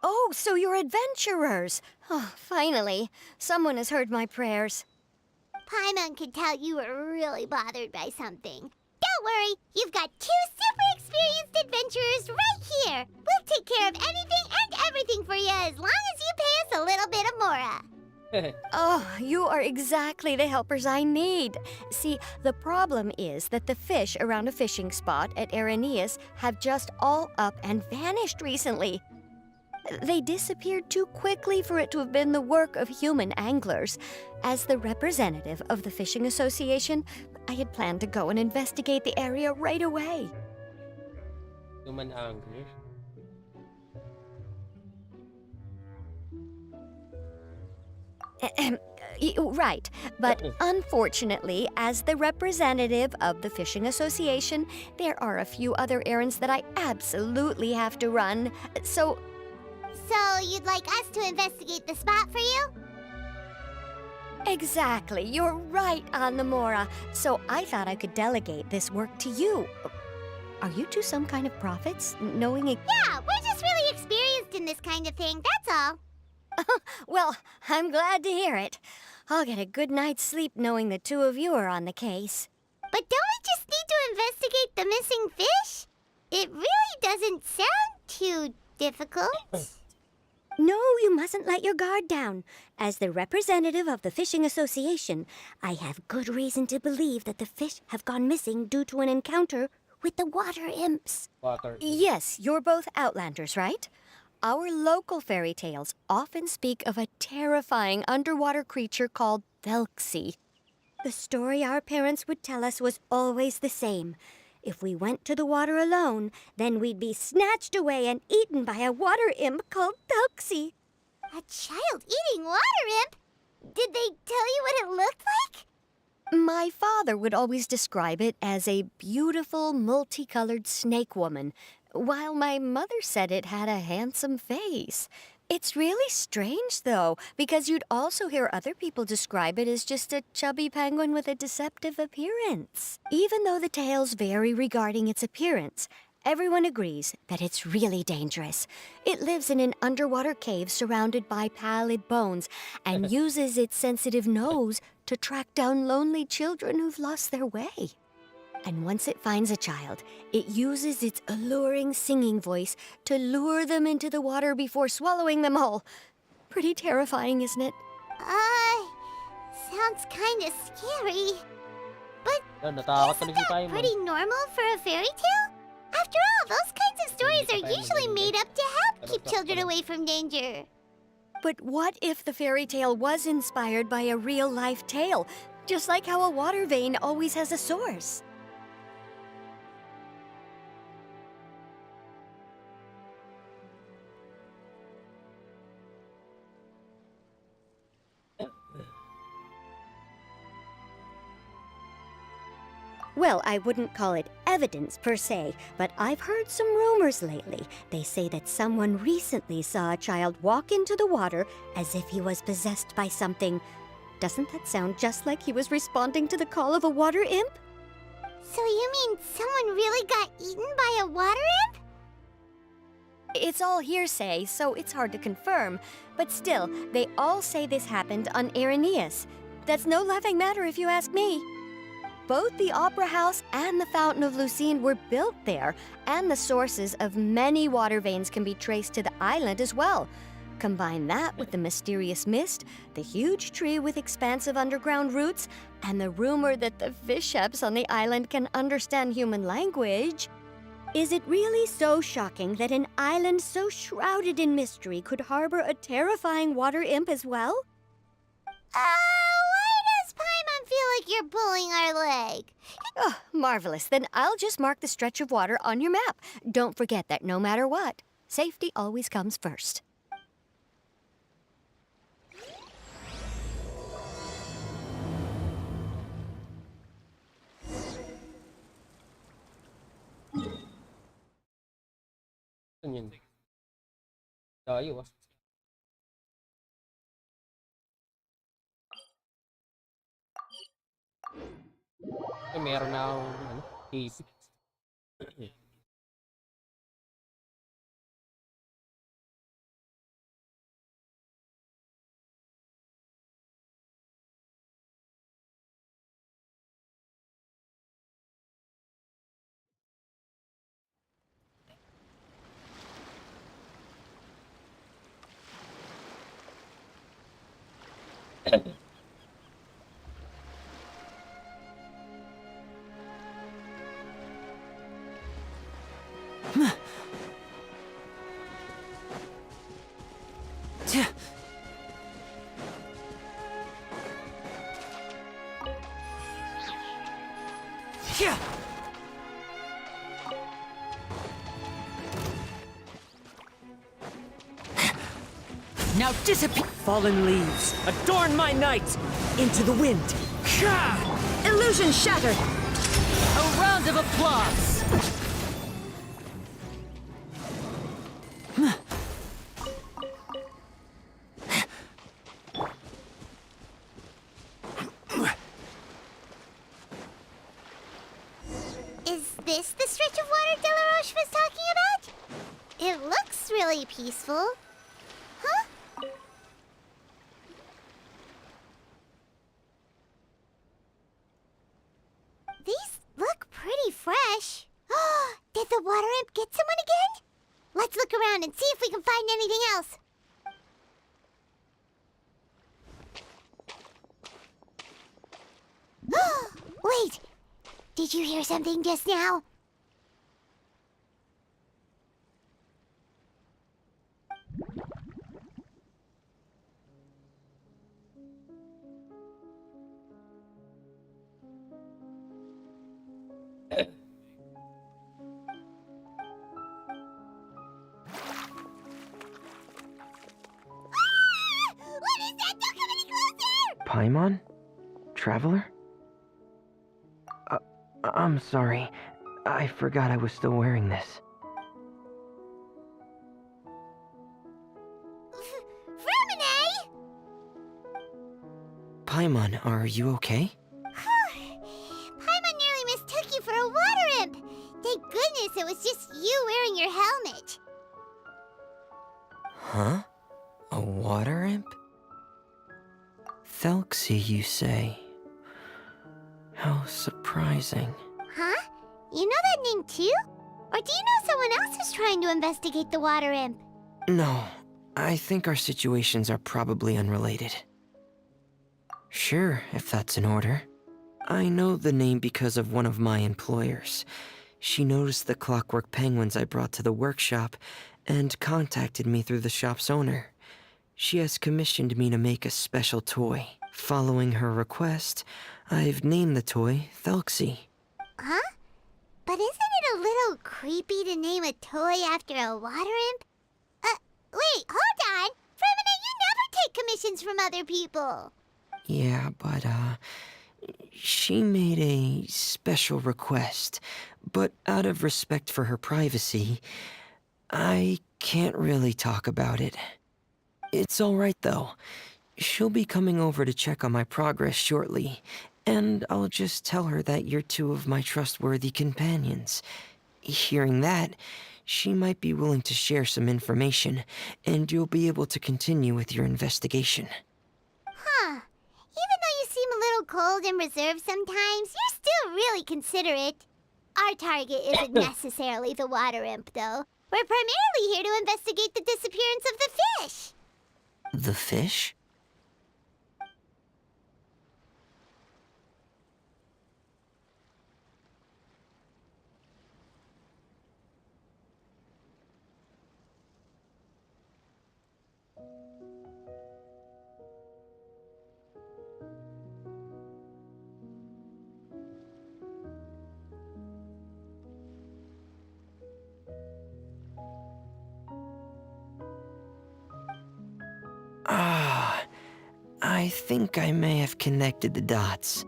Oh, so you're adventurers. Oh, finally. Someone has heard my prayers. Paimon could tell you were really bothered by something. Don't worry, you've got two super experienced adventurers right here. We'll take care of anything and everything for you as long as you pay us a little bit of mora. Oh, you are exactly the helpers I need. See, the problem is that the fish around a fishing spot at Araneus have just all up and vanished recently. They disappeared too quickly for it to have been the work of human anglers. As the representative of the Fishing Association, I had planned to go and investigate the area right away. Human anglers. Right, but unfortunately, as the representative of the Fishing Association, there are a few other errands that I absolutely have to run. So You'd like us to investigate the spot for you? exactly, you're right on the Mora. So I thought I could delegate this work to you. Are you two some kind of prophets, knowing it? Yeah, we're just really experienced in this kind of thing, that's all. Well, I'm glad to hear it. I'll get a good night's sleep knowing the two of you are on the case. But don't we just need to investigate the missing fish? It really doesn't sound too difficult. No, you mustn't let your guard down. As the representative of the Fishing Association, I have good reason to believe that the fish have gone missing due to an encounter with the water imps. Water. Yes, you're both Outlanders, right? Our local fairy tales often speak of a terrifying underwater creature called Thelxie. The story our parents would tell us was always the same. If we went to the water alone, then we'd be snatched away and eaten by a water imp called Thelxie. A child eating water imp? Did they tell you what it looked like? My father would always describe it as a beautiful, multicolored snake woman, while my mother said it had a handsome face. It's really strange, though, because you'd also hear other people describe it as just a chubby penguin with a deceptive appearance. Even though the tales vary regarding its appearance, everyone agrees that it's really dangerous. It lives in an underwater cave surrounded by pallid bones and uses its sensitive nose to track down lonely children who've lost their way. And once it finds a child, it uses its alluring singing voice to lure them into the water before swallowing them whole. Pretty terrifying, isn't it? Sounds kinda scary. But Natakot tuloy si that Paimon. pretty normal for a fairy tale? After all, those kinds of stories are usually made up to help keep children away from danger. But what if the fairy tale was inspired by a real-life tale? Just like how a water vein always has a source. Well, I wouldn't call it evidence per se, but I've heard some rumors lately. They say that someone recently saw a child walk into the water as if he was possessed by something. Doesn't that sound just like he was responding to the call of a water imp? So you mean someone really got eaten by a water imp? It's all hearsay, so it's hard to confirm. But still, they all say this happened on Araneus. That's no laughing matter if you ask me. Both the Opera House and the Fountain of Lucine were built there, and the sources of many water veins can be traced to the island as well. Combine that with the mysterious mist, the huge tree with expansive underground roots, and the rumor that the fish apes on the island can understand human language. Is it really so shocking that an island so shrouded in mystery could harbor a terrifying water imp as well? Why does Paimon feel like you're pulling our leg? Oh, marvelous. Then I'll just mark the stretch of water on your map. Don't forget that no matter what, safety always comes first. Ano yun? Tayo ah. Ay, meron na akong ano, AP. Now disappear! Fallen leaves, adorn my night! Into the wind! Illusion shattered! A round of applause! Is this the stretch of water Delaroche was talking about? It looks really peaceful. Huh? These look pretty fresh. Did the water imp get someone again? Let's look around and see if we can find anything else. Wait! Did you hear something just now? What is that? Don't come any closer! Paimon? Traveler? I'm sorry. I forgot I was still wearing this. Frumine! Paimon, are you okay? Paimon nearly mistook you for a water imp. Thank goodness it was just you wearing your helmet. Huh? A water imp? Thelxie, you say? How surprising. Huh? You know that name too? Or do you know someone else who's trying to investigate the water imp? No, I think our situations are probably unrelated. Sure, if that's in order. I know the name because of one of my employers. She noticed the clockwork penguins I brought to the workshop and contacted me through the shop's owner. She has commissioned me to make a special toy. Following her request, I've named the toy Thelxie. Huh? But isn't it a little creepy to name a toy after a water imp? Wait, hold on! Frumine, you never take commissions from other people! Yeah, but, she made a special request, but out of respect for her privacy, I can't really talk about it. It's alright though. She'll be coming over to check on my progress shortly, and I'll just tell her that you're two of my trustworthy companions. Hearing that, she might be willing to share some information, and you'll be able to continue with your investigation. Huh. Even though you seem a little cold and reserved sometimes, you're still really considerate. Our target isn't necessarily the water imp, though. We're primarily here to investigate the disappearance of the fish. The fish? I think I may have connected the dots.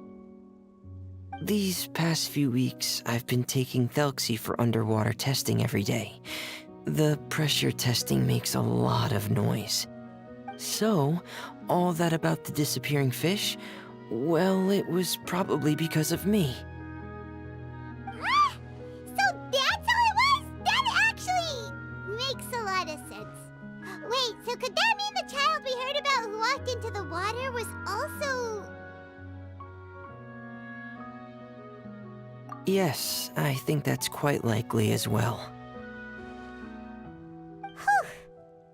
These past few weeks, I've been taking Thelxie for underwater testing every day. The pressure testing makes a lot of noise. So, all that about the disappearing fish? Well, it was probably because of me. So that's how it was? That actually makes a lot of sense. Wait, so could that mean the child we heard about who walked into the water was also... Yes, I think that's quite likely as well. Whew.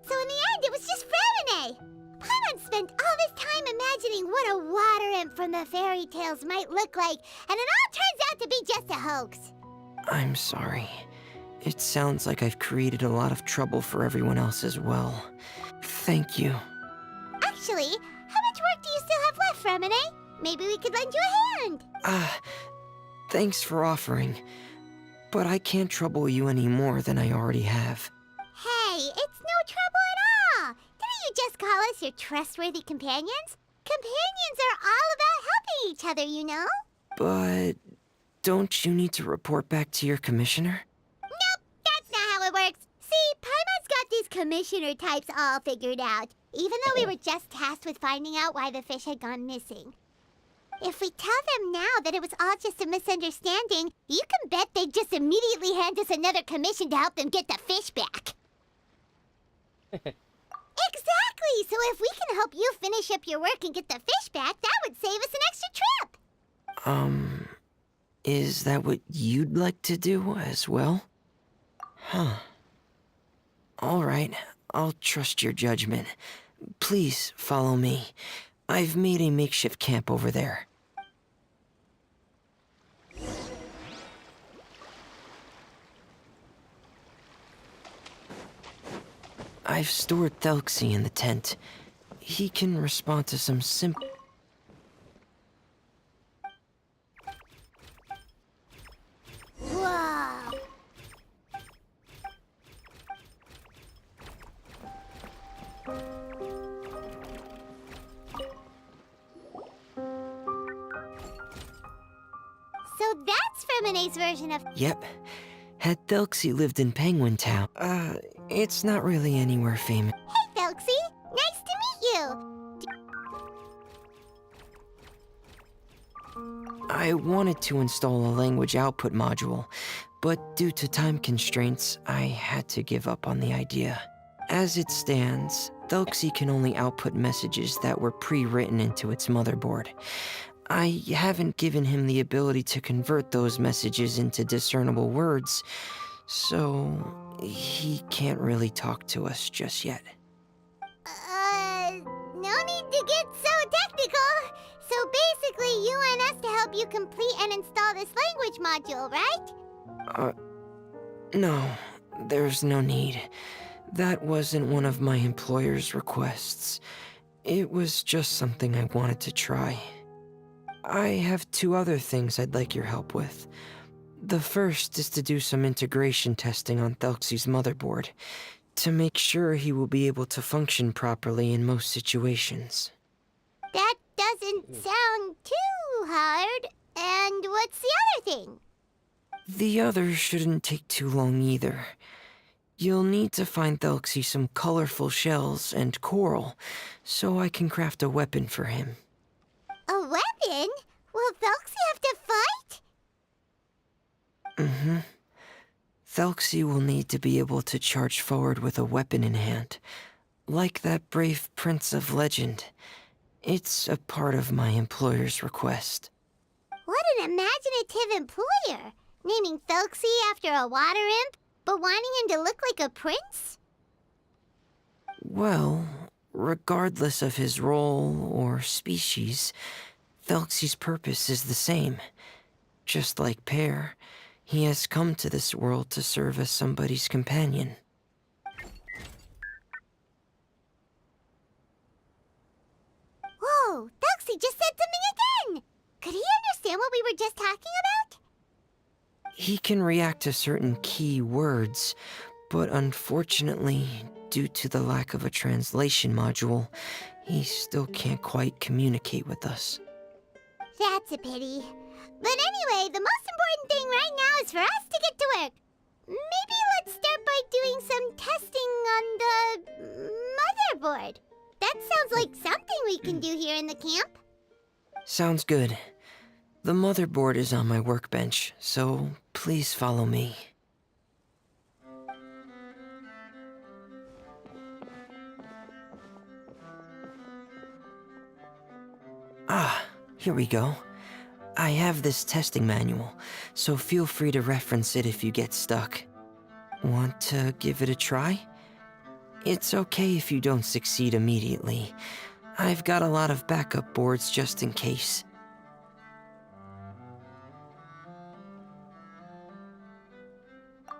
So in the end, it was just Fremine. Paimon spent all this time imagining what a water imp from the fairy tales might look like, and it all turns out to be just a hoax. I'm sorry. It sounds like I've created a lot of trouble for everyone else as well. Thank you. Actually, how much work do you still have left, Fremine? Maybe we could lend you a hand. Thanks for offering. But I can't trouble you any more than I already have. Hey, it's no trouble at all. Didn't you just call us your trustworthy companions? Companions are all about helping each other, you know? But don't you need to report back to your commissioner? Nope, that's not how it works. See, Paimon's got these commissioner types all figured out, even though we were just tasked with finding out why the fish had gone missing. If we tell them now that it was all just a misunderstanding, you can bet they'd just immediately hand us another commission to help them get the fish back. Exactly! So if we can help you finish up your work and get the fish back, that would save us an extra trip! Is that what you'd like to do as well? Huh. All right, I'll trust your judgment. Please follow me. I've made a makeshift camp over there. I've stored Thelxie in the tent. He can respond to some simple... Whoa! So that's Fremine's version of... Yep. Had Thelxie lived in Penguin Town, it's not really anywhere famous. Hey, Thelxie! Nice to meet you! I wanted to install a language output module, but due to time constraints, I had to give up on the idea. As it stands, Thelxie can only output messages that were pre-written into its motherboard. I haven't given him the ability to convert those messages into discernible words, so he can't really talk to us just yet. No need to get so technical. So basically, you want us to help you complete and install this language module, right? No, there's no need. That wasn't one of my employer's requests. It was just something I wanted to try. I have 2 other things I'd like your help with. The first is to do some integration testing on Thelxie's motherboard, to make sure he will be able to function properly in most situations. That doesn't sound too hard. And what's the other thing? The other shouldn't take too long either. You'll need to find Thelxie some colorful shells and coral, so I can craft a weapon for him. A weapon? Will Thelxie have to fight? Mm-hmm. Thelxie will need to be able to charge forward with a weapon in hand, like that brave prince of legend. It's a part of my employer's request. What an imaginative employer! Naming Thelxie after a water imp, but wanting him to look like a prince? Well, regardless of his role or species, Thelxie's purpose is the same. Just like Pear, he has come to this world to serve as somebody's companion. Whoa, Thelxie just said something again! Could he understand what we were just talking about? He can react to certain key words, but unfortunately due to the lack of a translation module, he still can't quite communicate with us. That's a pity. But anyway, the most important thing right now is for us to get to work. Maybe let's start by doing some testing on the motherboard. That sounds like something we can do here in the camp. Sounds good. The motherboard is on my workbench, so please follow me. Ah, here we go. I have this testing manual, so feel free to reference it if you get stuck. Want to give it a try? It's okay if you don't succeed immediately. I've got a lot of backup boards just in case.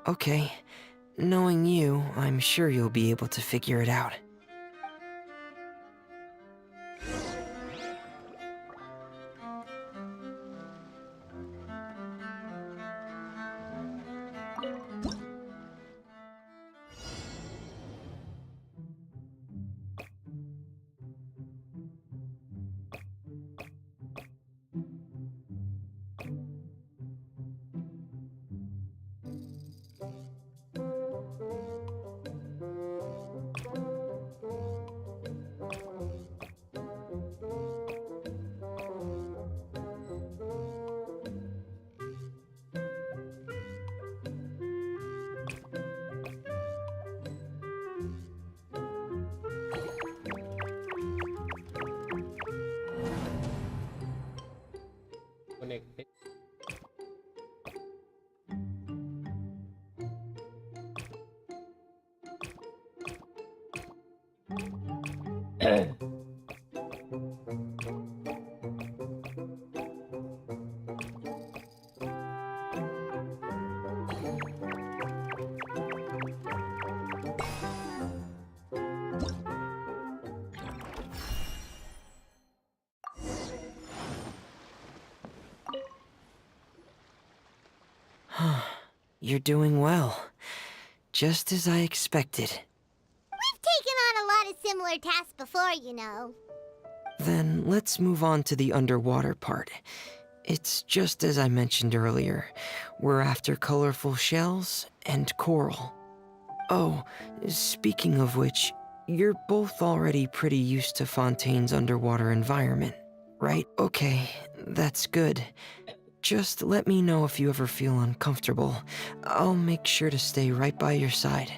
Okay, knowing you, I'm sure you'll be able to figure it out. Connected. You're doing well. Just as I expected. We've taken on a lot of similar tasks before, you know. Then let's move on to the underwater part. It's just as I mentioned earlier. We're after colorful shells and coral. Oh, speaking of which, you're both already pretty used to Fontaine's underwater environment, right? Okay, that's good. Just let me know if you ever feel uncomfortable. I'll make sure to stay right by your side.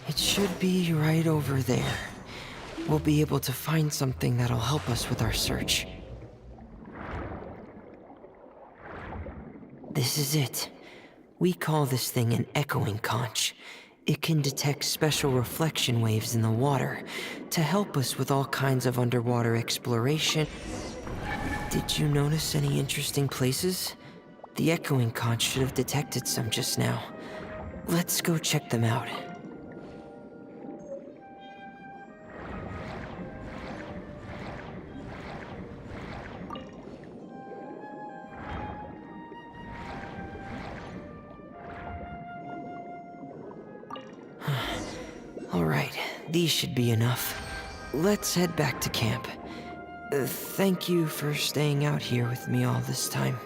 It should be right over there. We'll be able to find something that'll help us with our search. This is it. We call this thing an echoing conch. It can detect special reflection waves in the water to help us with all kinds of underwater exploration. Did you notice any interesting places? The echoing conch should have detected some just now. Let's go check them out. Alright, these should be enough. Let's head back to camp. Thank you for staying out here with me all this time.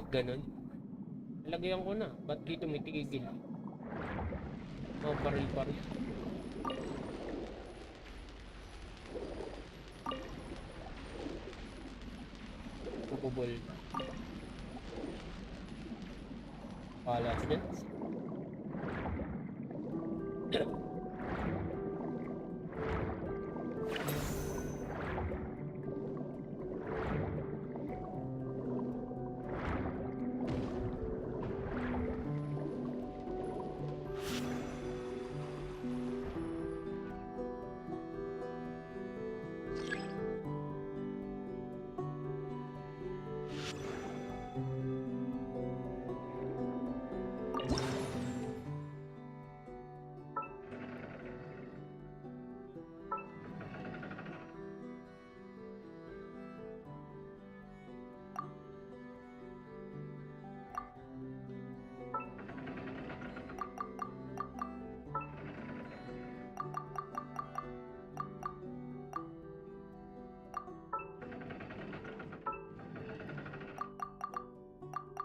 ganun. Lagyan ko na. Ba't dito may tigigil? Oh, baril pa rin. Pupubol. Palas dyan.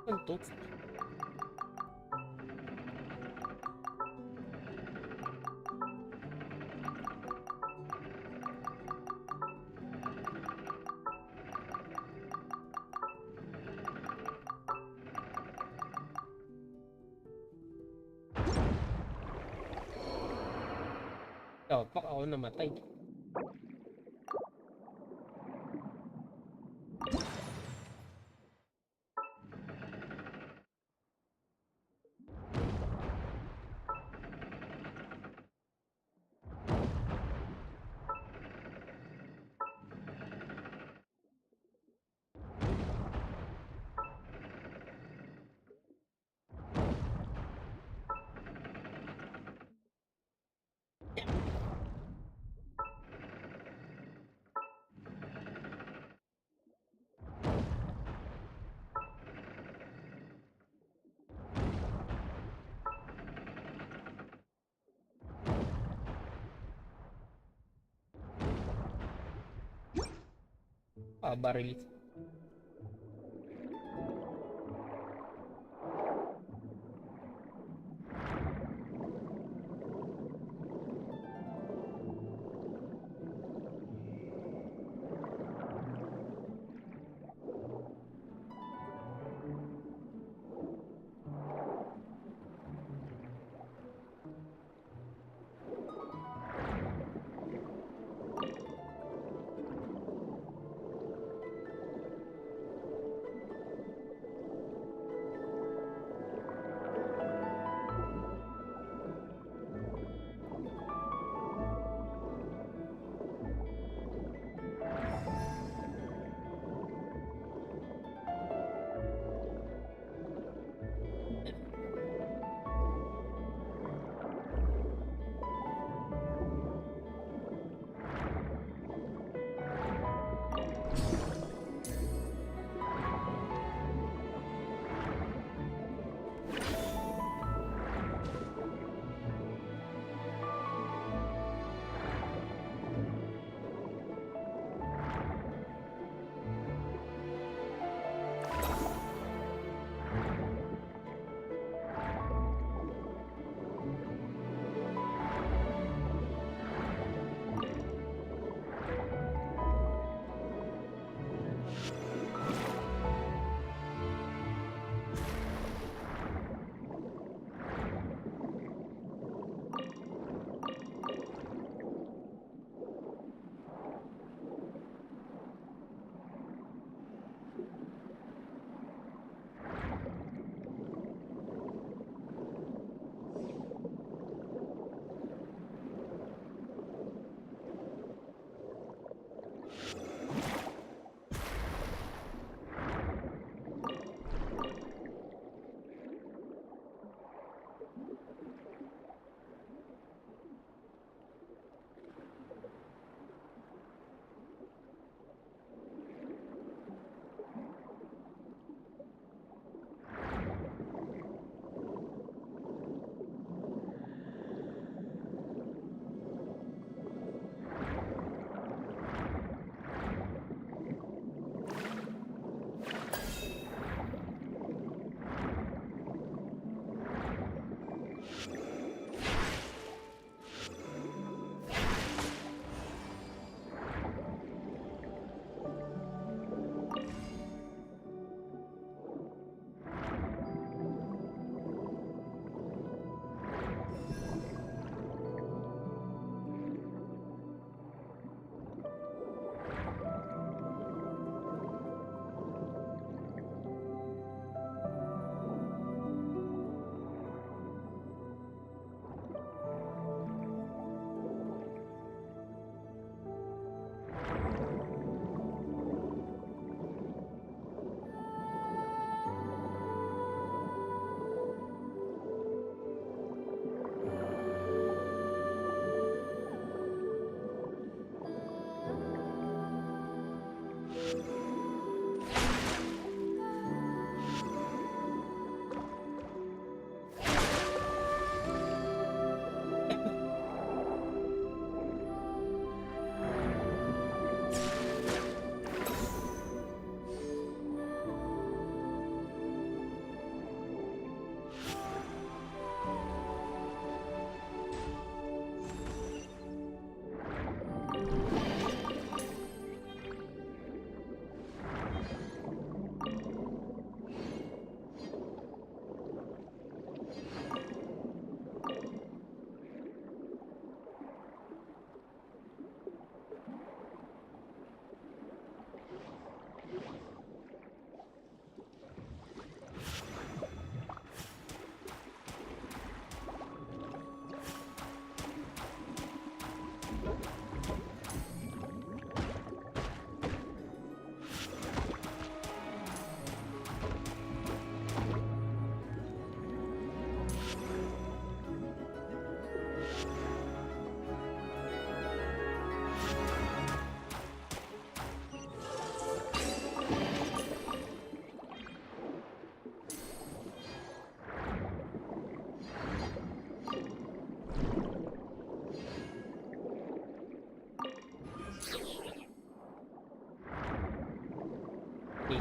Ano to? Oh, fuck, ako namatay. Ah, baril.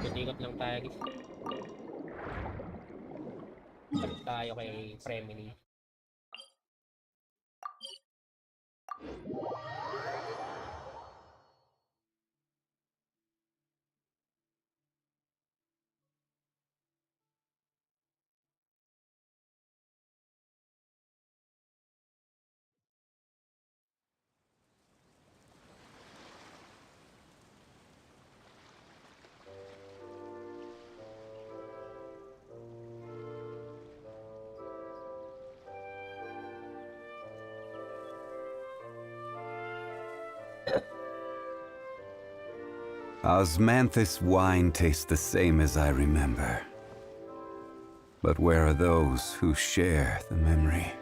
Ikot-ikot lang tayo guys. Balik tayo kay Fremini. Osmanthus wine tastes the same as I remember. But where are those who share the memory?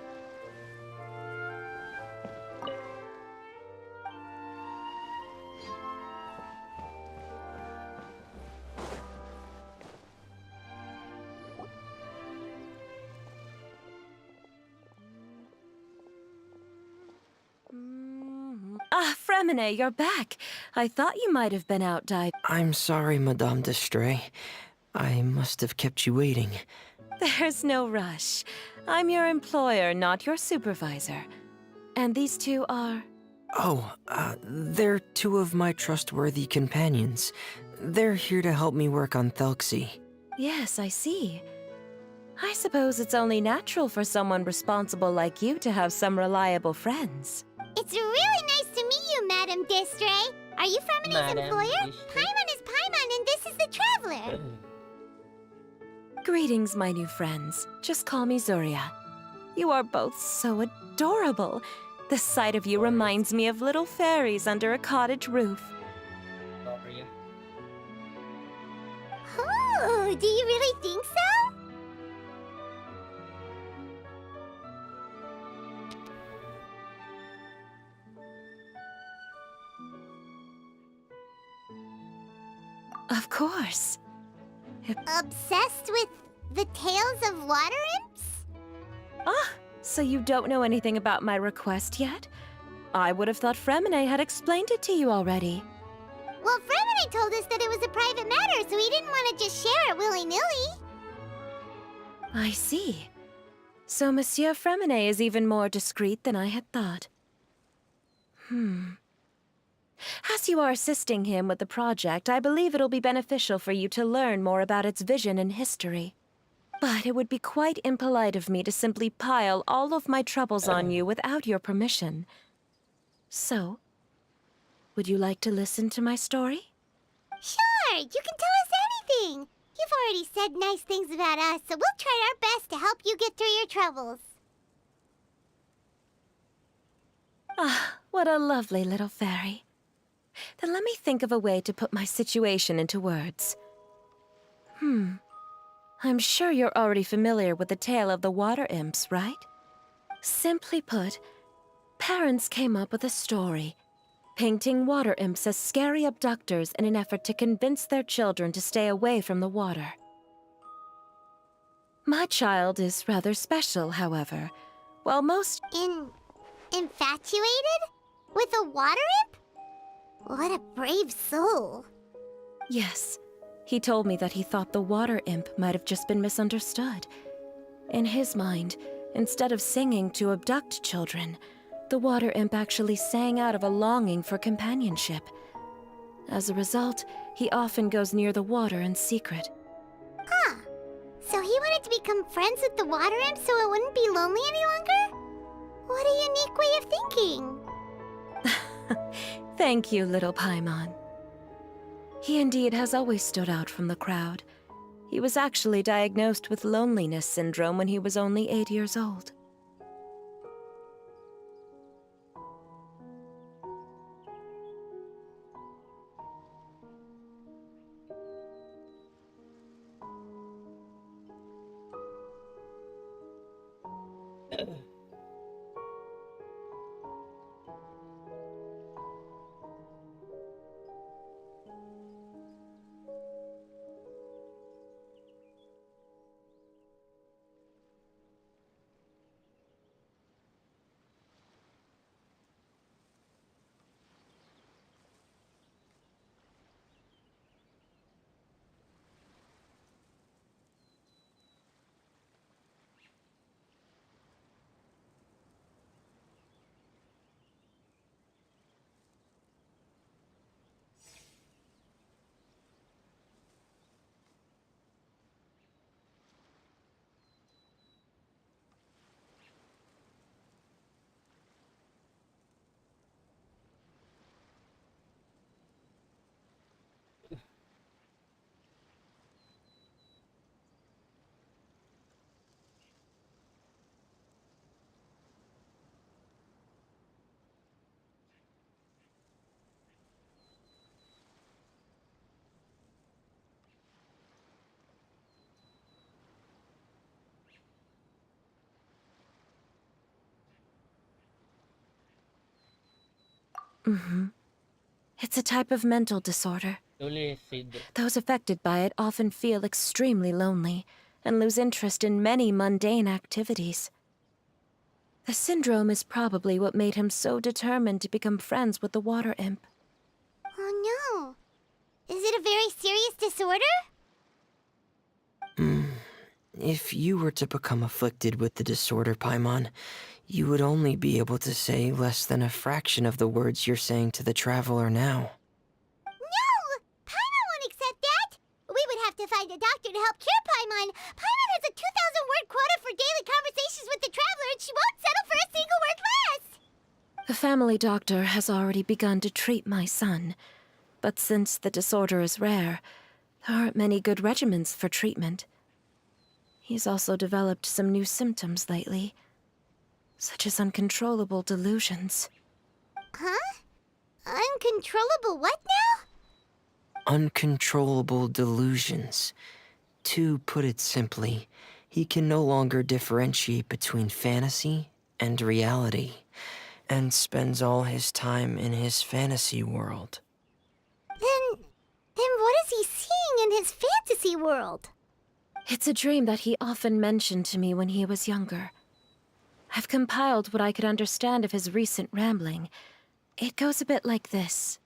Ah, Fremine, you're back. I thought you might have been out diving. I'm sorry, Madame d'Estrée. I must have kept you waiting. There's no rush. I'm your employer, not your supervisor. And these two are... Oh, they're two of my trustworthy companions. They're here to help me work on Thelxie. Yes, I see. I suppose it's only natural for someone responsible like you to have some reliable friends. It's really nice to meet you, Madame d'Estrée. Are you Fremine's Madame employer? d'Estrée. Paimon is Paimon, and this is the Traveler. Greetings, my new friends. Just call me Zuria. You are both so adorable. The sight of you reminds me of little fairies under a cottage roof. Sorry. Oh, do you really think so? Of course. Obsessed with the tales of water imps? Ah, so you don't know anything about my request yet? I would have thought Fremine had explained it to you already. Well, Fremine told us that it was a private matter, so he didn't want to just share it willy-nilly. I see. So Monsieur Fremine is even more discreet than I had thought. As you are assisting him with the project, I believe it'll be beneficial for you to learn more about its vision and history. But it would be quite impolite of me to simply pile all of my troubles on you without your permission. So, would you like to listen to my story? Sure, you can tell us anything. You've already said nice things about us, so we'll try our best to help you get through your troubles. Ah, what a lovely little fairy. Then let me think of a way to put my situation into words. I'm sure you're already familiar with the tale of the water imps, right? Simply put, parents came up with a story, painting water imps as scary abductors in an effort to convince their children to stay away from the water. My child is rather special, however. While most... Infatuated? With a water imp? What a brave soul. Yes, he told me that he thought the water imp might have just been misunderstood. In his mind, instead of singing to abduct children, the water imp actually sang out of a longing for companionship. As a result, he often goes near the water in secret. Huh. So he wanted to become friends with the water imp so it wouldn't be lonely any longer? What a unique way of thinking. Thank you, little Paimon. He indeed has always stood out from the crowd. He was actually diagnosed with loneliness syndrome when he was only 8 years old. It's a type of mental disorder. Only said that. Those affected by it often feel extremely lonely and lose interest in many mundane activities. The syndrome is probably what made him so determined to become friends with the water imp. Oh no. Is it a very serious disorder? If you were to become afflicted with the disorder, Paimon, you would only be able to say less than a fraction of the words you're saying to the traveler now. No! Paimon won't accept that! We would have to find a doctor to help cure Paimon. Paimon has a 2,000-word quota for daily conversations with the traveler, and she won't settle for a single word less! The family doctor has already begun to treat my son, but since the disorder is rare, there aren't many good regimens for treatment. He's also developed some new symptoms lately, such as uncontrollable delusions. Huh? Uncontrollable what now? Uncontrollable delusions. To put it simply, he can no longer differentiate between fantasy and reality, and spends all his time in his fantasy world. Then what is he seeing in his fantasy world? It's a dream that he often mentioned to me when he was younger. I've compiled what I could understand of his recent rambling. It goes a bit like this.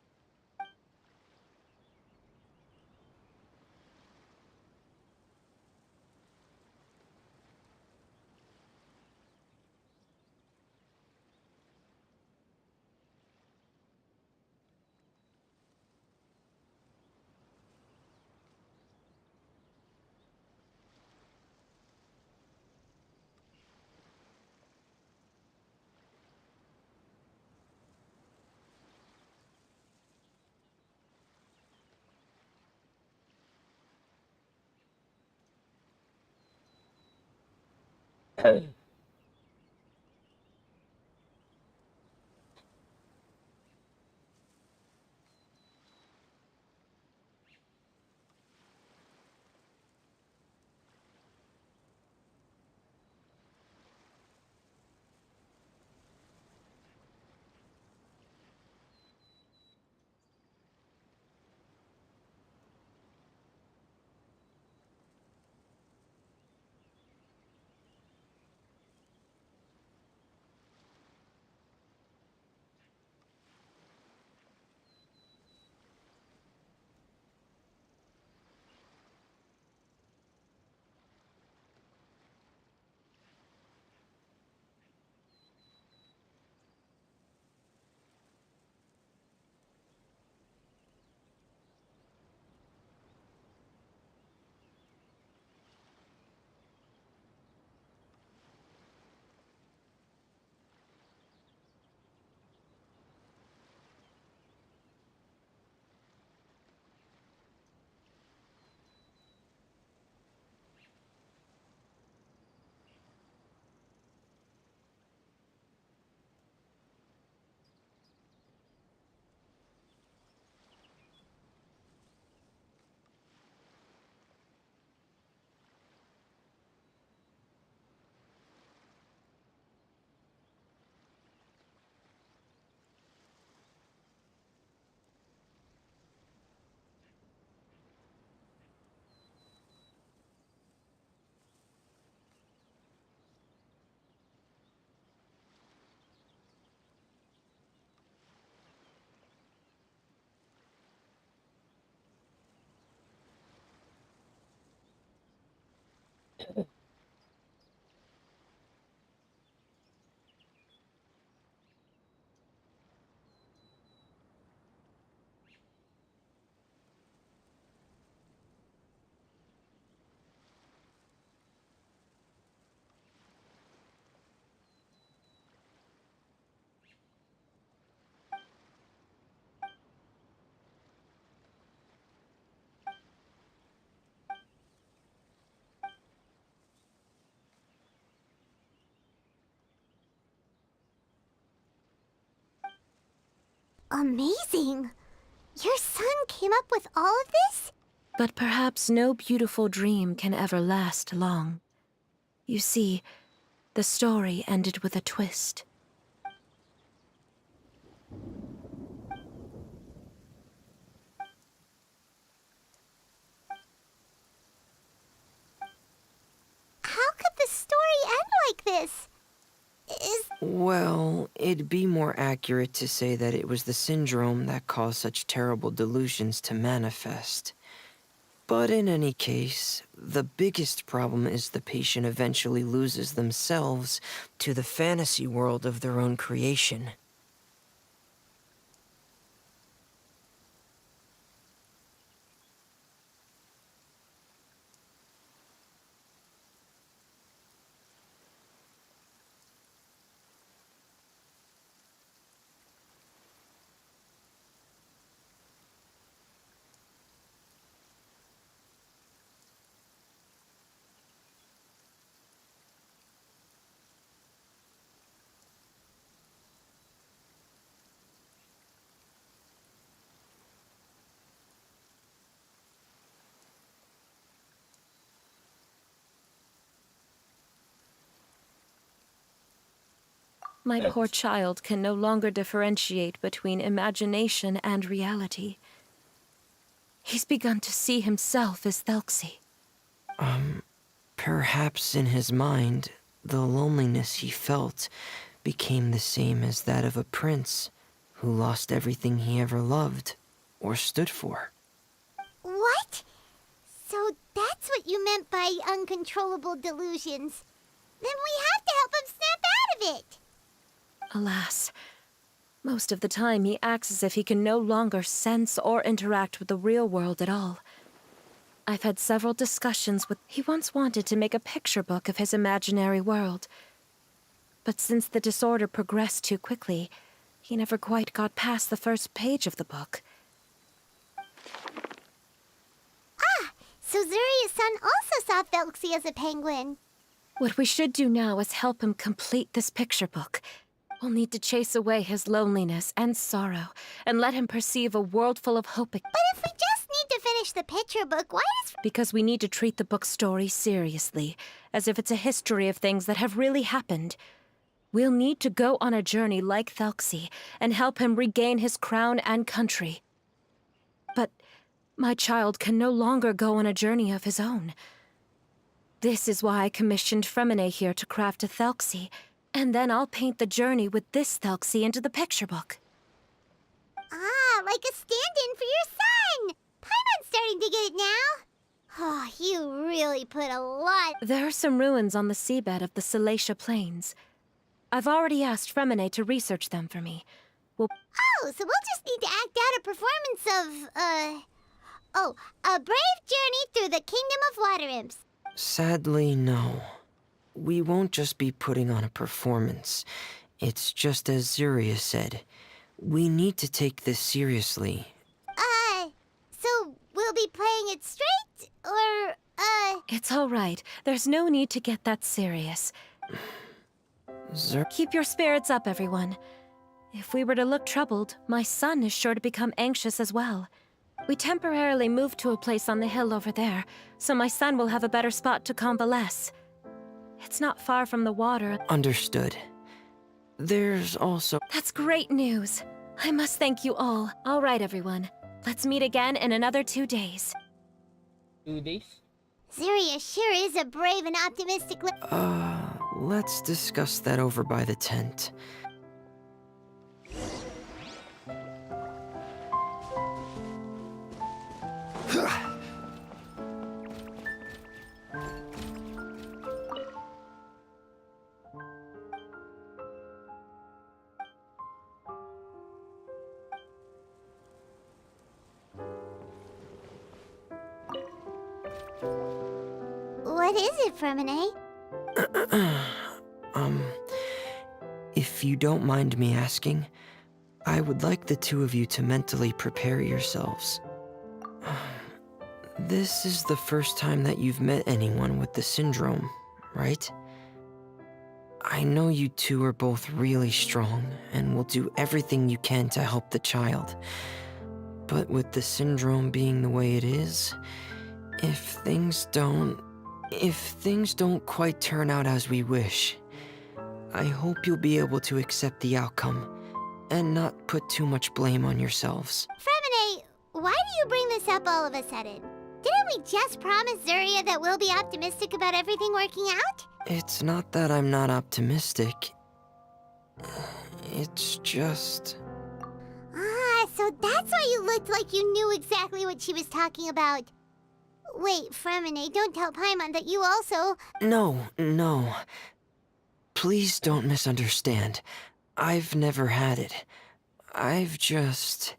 Amazing! Your son came up with all of this? But perhaps no beautiful dream can ever last long. You see, the story ended with a twist. Is... Well, it'd be more accurate to say that it was the syndrome that caused such terrible delusions to manifest. But in any case, the biggest problem is the patient eventually loses themselves to the fantasy world of their own creation. My poor child can no longer differentiate between imagination and reality. He's begun to see himself as Thelxie. Perhaps in his mind, the loneliness he felt became the same as that of a prince who lost everything he ever loved or stood for. What? So that's what you meant by uncontrollable delusions. Then we have to help him snap out of it. Alas, most of the time he acts as if he can no longer sense or interact with the real world at all. I've had several discussions with... He once wanted to make a picture book of his imaginary world. But since the disorder progressed too quickly, he never quite got past the first page of the book. So Zuria's son also saw Thelxie as a penguin. What we should do now is help him complete this picture book. We'll need to chase away his loneliness and sorrow, and let him perceive a world full of hope. But if we just need to finish the picture book, why does... Because we need to treat the book's story seriously, as if it's a history of things that have really happened. We'll need to go on a journey like Thelxie, and help him regain his crown and country. But my child can no longer go on a journey of his own. This is why I commissioned Fremine here to craft a Thelxie, and then I'll paint the journey with this Thelxie into the picture book. Ah, like a stand-in for your son! Paimon's starting to get it now. Oh, you really put a lot... There are some ruins on the seabed of the Salacia Plains. I've already asked Fremine to research them for me. Oh, so we'll just need to act out a performance of, a brave journey through the Kingdom of Water Imps. Sadly, no. We won't just be putting on a performance. It's just as Zuria said. We need to take this seriously. So we'll be playing it straight? Or, It's all right. There's no need to get that serious. Keep your spirits up, everyone. If we were to look troubled, my son is sure to become anxious as well. We temporarily moved to a place on the hill over there, so my son will have a better spot to convalesce. It's not far from the water. Understood. There's also... That's great news. I must thank you all. All right, everyone. Let's meet again in another 2 days. 2 days? Zuria sure is a brave and optimistic let's discuss that over by the tent. What is it, Fremine? If you don't mind me asking, I would like the two of you to mentally prepare yourselves. This is the first time that you've met anyone with the syndrome, right? I know you two are both really strong and will do everything you can to help the child. But with the syndrome being the way it is, if things don't quite turn out as we wish, I hope you'll be able to accept the outcome and not put too much blame on yourselves. Fremine, why do you bring this up all of a sudden? Didn't we just promise Zuria that we'll be optimistic about everything working out? It's not that I'm not optimistic. It's just... Ah, so that's why you looked like you knew exactly what she was talking about. Wait, Fremine, don't tell Paimon that you also... No. Please don't misunderstand. I've never had it. I've just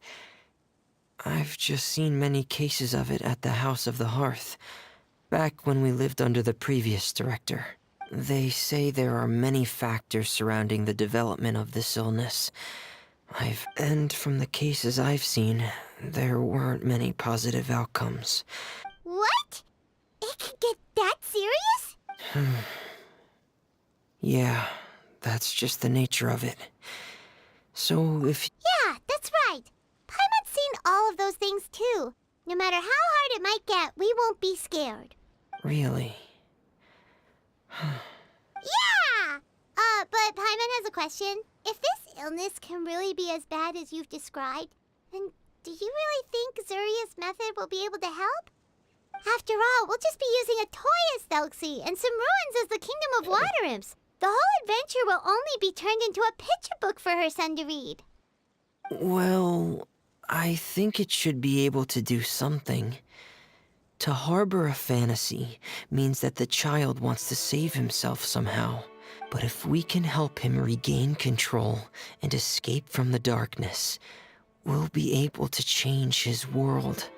seen many cases of it at the House of the Hearth, back when we lived under the previous director. They say there are many factors surrounding the development of this illness. And from the cases I've seen, there weren't many positive outcomes. What? It could get that serious? Yeah, that's just the nature of it. So if... Yeah, that's right. Paimon's seen all of those things too. No matter how hard it might get, we won't be scared. Really? Yeah! But Paimon has a question. If this illness can really be as bad as you've described, then do you really think Zuria's method will be able to help? After all, we'll just be using a toy as Thelxie and some ruins as the Kingdom of Water Imps. The whole adventure will only be turned into a picture book for her son to read. Well, I think it should be able to do something. To harbor a fantasy means that the child wants to save himself somehow. But if we can help him regain control and escape from the darkness, we'll be able to change his world.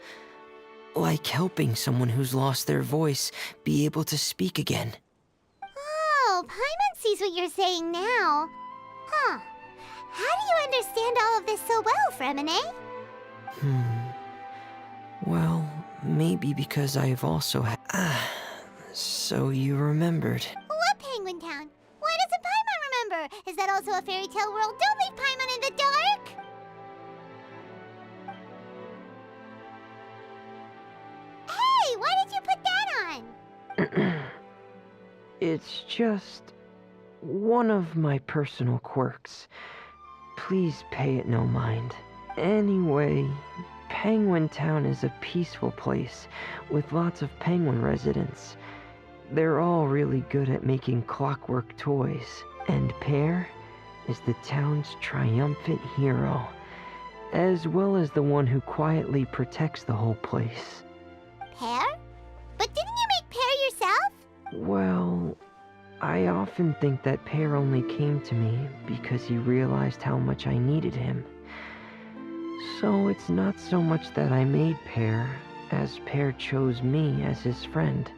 Like helping someone who's lost their voice be able to speak again. Oh, Paimon sees what you're saying now. Huh. How do you understand all of this so well, Fremine? Well, maybe because I've also had... so you remembered. What Penguin Town? Why doesn't Paimon remember? Is that also a fairy tale world? Don't leave Paimon in the dark! Hey, why did you put that on? It's just... one of my personal quirks. Please pay it no mind. Anyway, Penguin Town is a peaceful place with lots of penguin residents. They're all really good at making clockwork toys, and Pear is the town's triumphant hero, as well as the one who quietly protects the whole place. Pear? But didn't you make Pear yourself? Well, I often think that Pear only came to me because he realized how much I needed him. So it's not so much that I made Pear, as Pear chose me as his friend.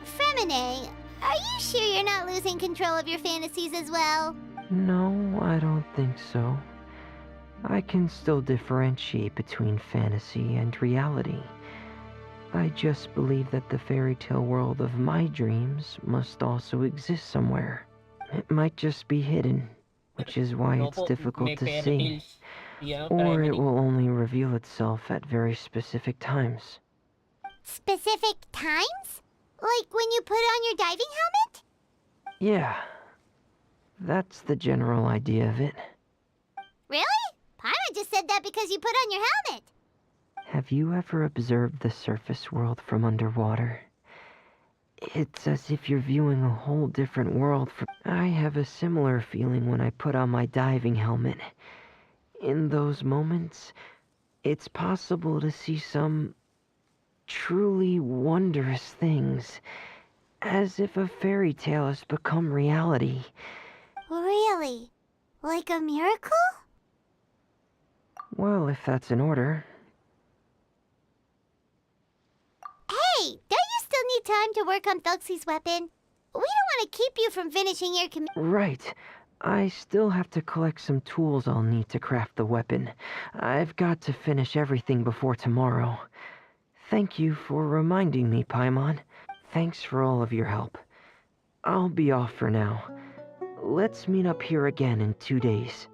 Fremine, are you sure you're not losing control of your fantasies as well? No, I don't think so. I can still differentiate between fantasy and reality. I just believe that the fairy tale world of my dreams must also exist somewhere. It might just be hidden, which is why No it's po, difficult may to fairy see. tales. Yan ang Or try it mo will only reveal itself at very specific times. Specific times? Like when you put on your diving helmet? Yeah, that's the general idea of it. Really? Paimon just said that because you put on your helmet. Have you ever observed the surface world from underwater? It's as if you're viewing a whole different world from... I have a similar feeling when I put on my diving helmet. In those moments, it's possible to see some truly wondrous things, as if a fairy tale has become reality. Really? Like a miracle? Well, if that's in order. Hey, don't you still need time to work on Thelxie's weapon? We don't want to keep you from finishing your Right. I still have to collect some tools I'll need to craft the weapon. I've got to finish everything before tomorrow. Thank you for reminding me, Paimon. Thanks for all of your help. I'll be off for now. Let's meet up here again in 2 days.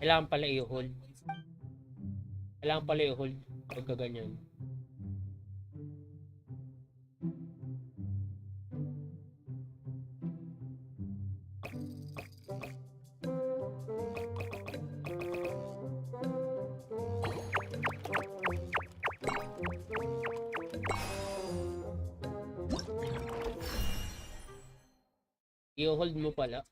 Kailangan pala i-hold. Kailangan pala i-hold pagka ganyan. I-hold mo pala.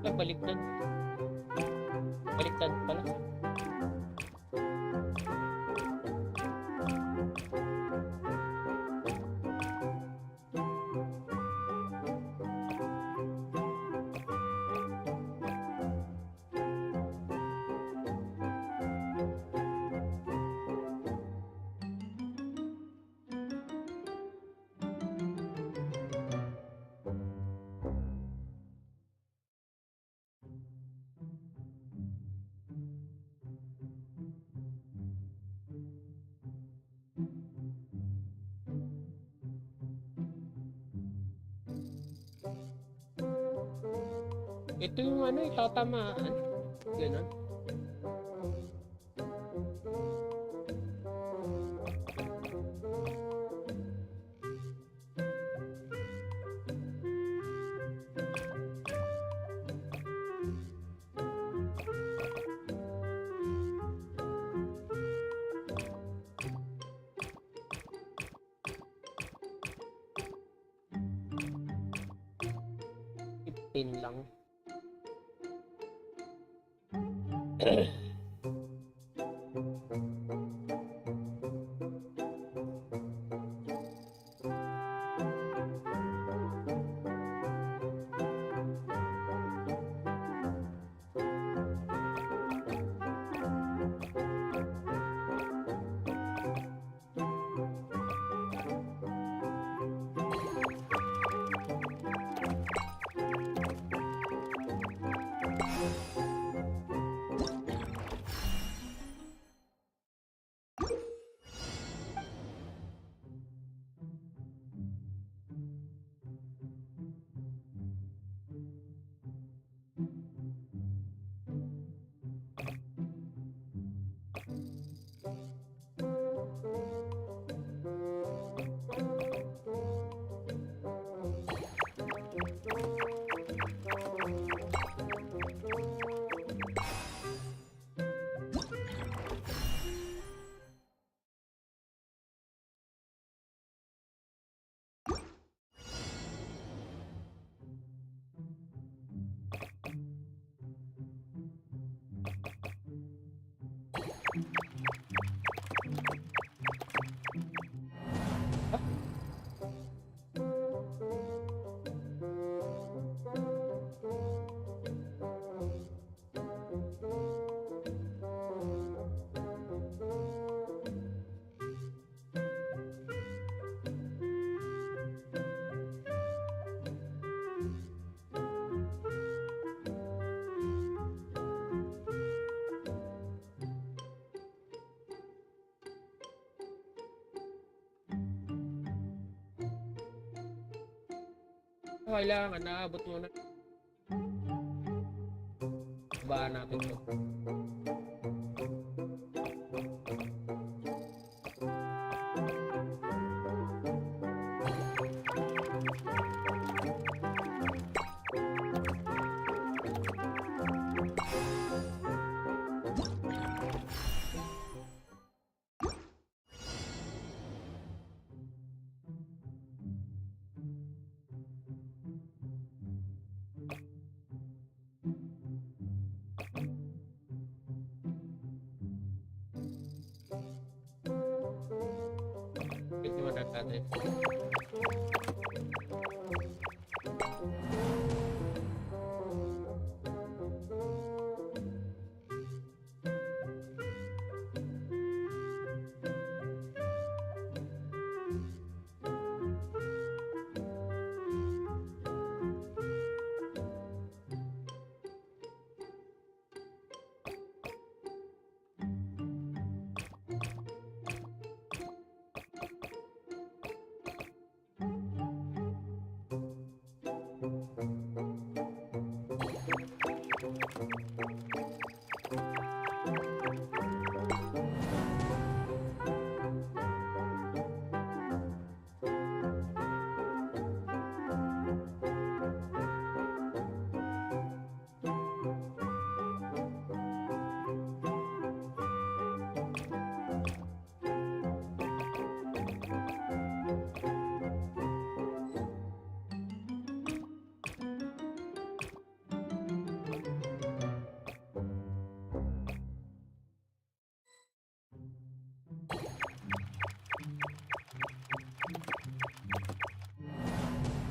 Ay, baliktad. Baliktad pala. Ito yung ano, itatamaan. Ganun. Pin lang. Kailangan naabot mo na. Babaan natin to. Ito naman natin.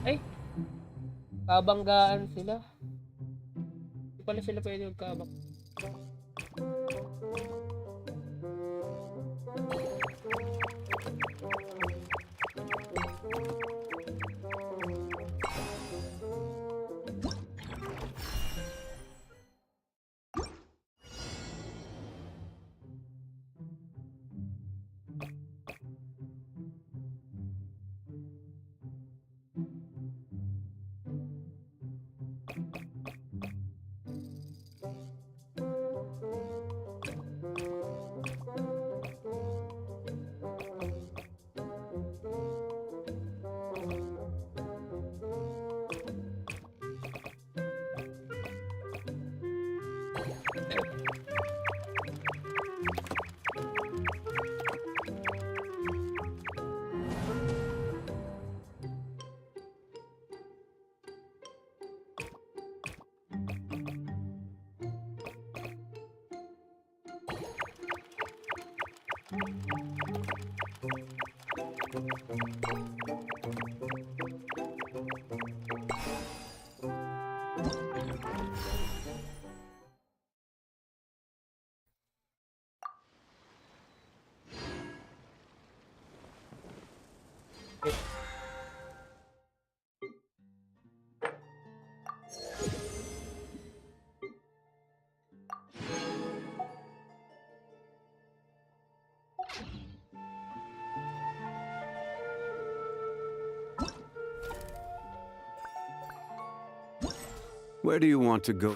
Ay! Kabanggaan sila. Hindi pala sila pwede magkabang. Where do you want to go?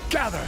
Gather!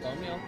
Dami oh.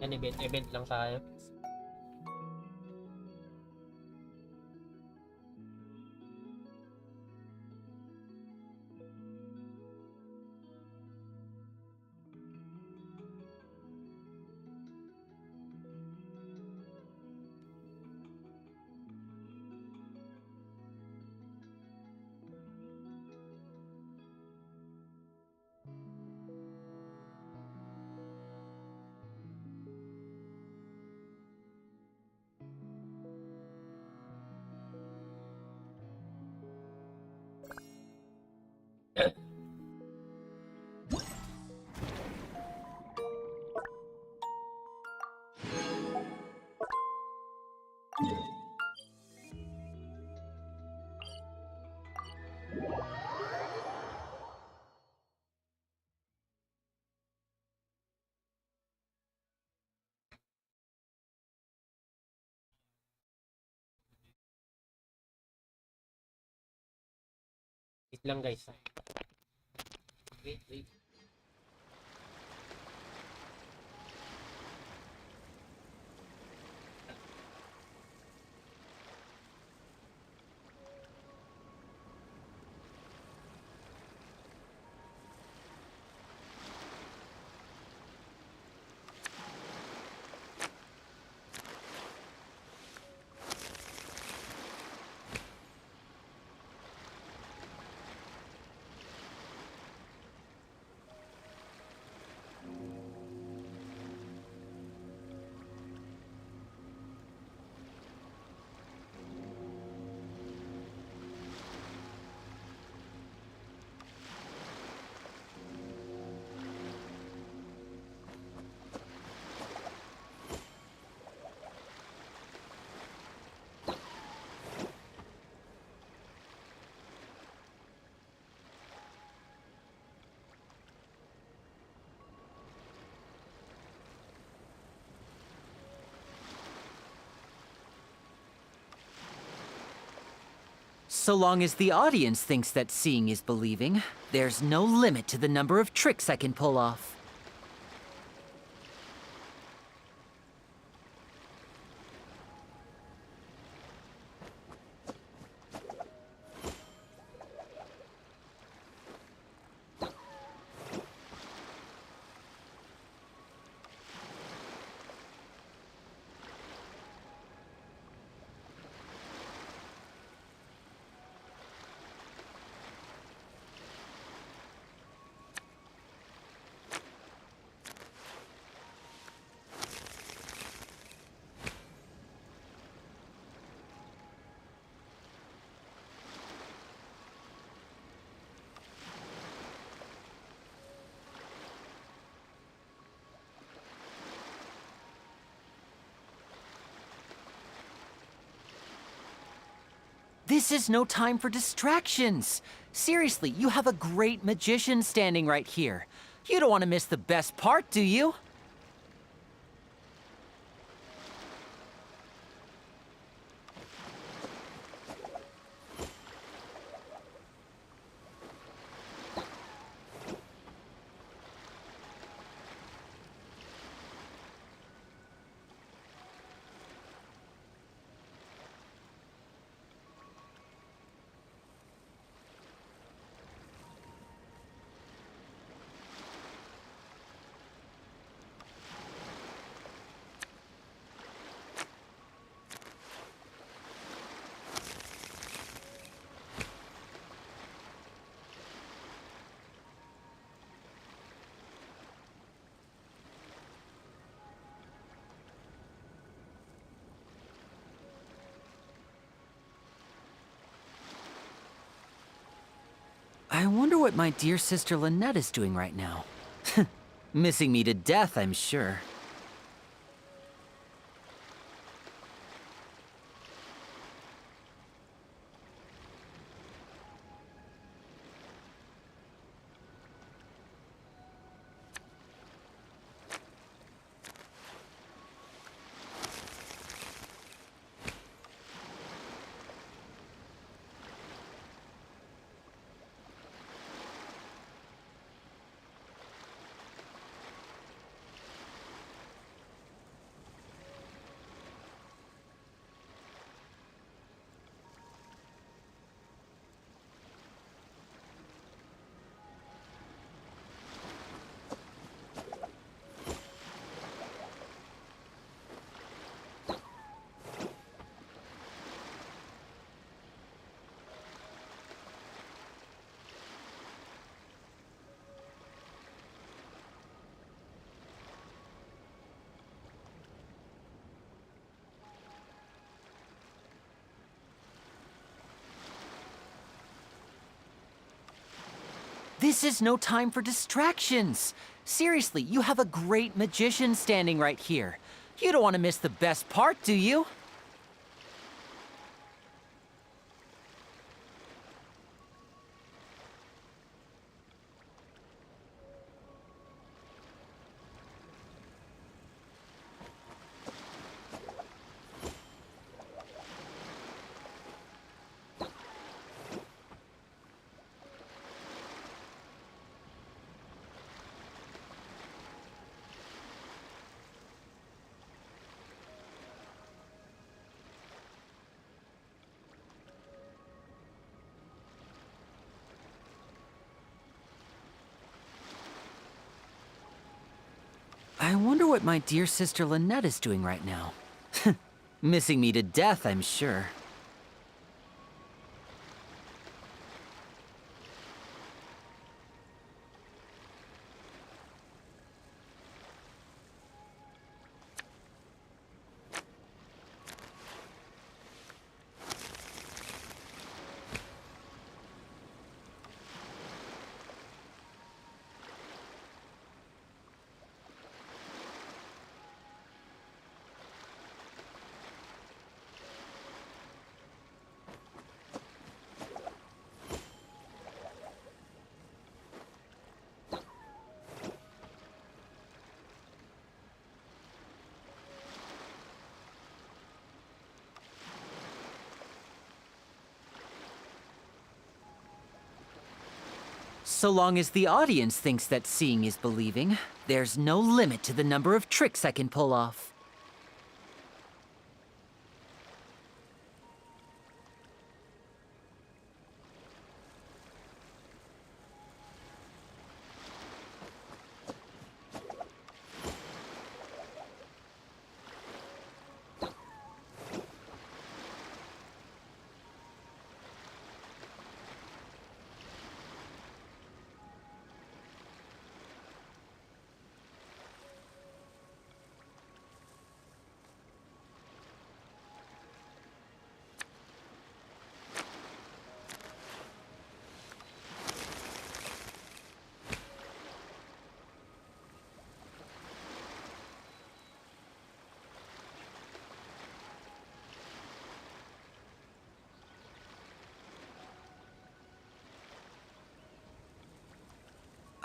Yan, event lang tayo. Wait lang guys. Wait. So long as the audience thinks that seeing is believing, there's no limit to the number of tricks I can pull off. This is no time for distractions. Seriously, you have a great magician standing right here. You don't want to miss the best part, do you? I wonder what my dear sister Lynette is doing right now. Missing me to death, I'm sure. This is no time for distractions. Seriously, you have a great magician standing right here. You don't want to miss the best part, do you? I wonder what my dear sister Lynette is doing right now. Missing me to death, I'm sure. So long as the audience thinks that seeing is believing, there's no limit to the number of tricks I can pull off.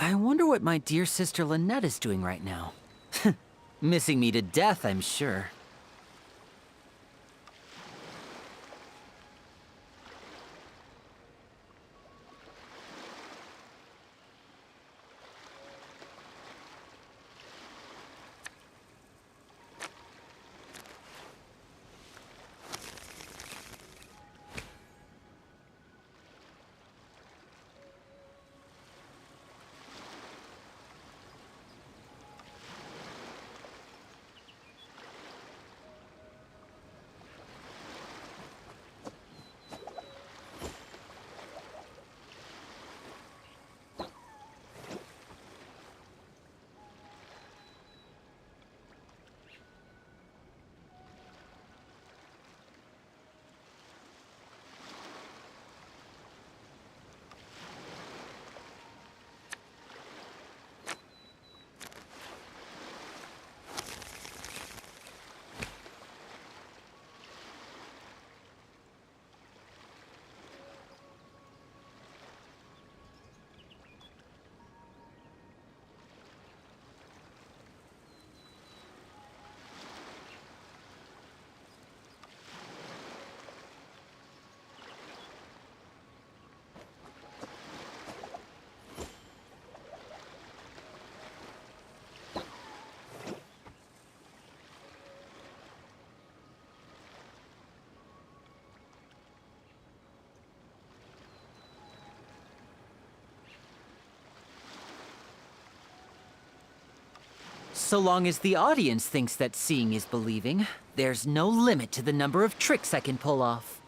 I wonder what my dear sister Lynette is doing right now. Missing me to death, I'm sure. So long as the audience thinks that seeing is believing, there's no limit to the number of tricks I can pull off.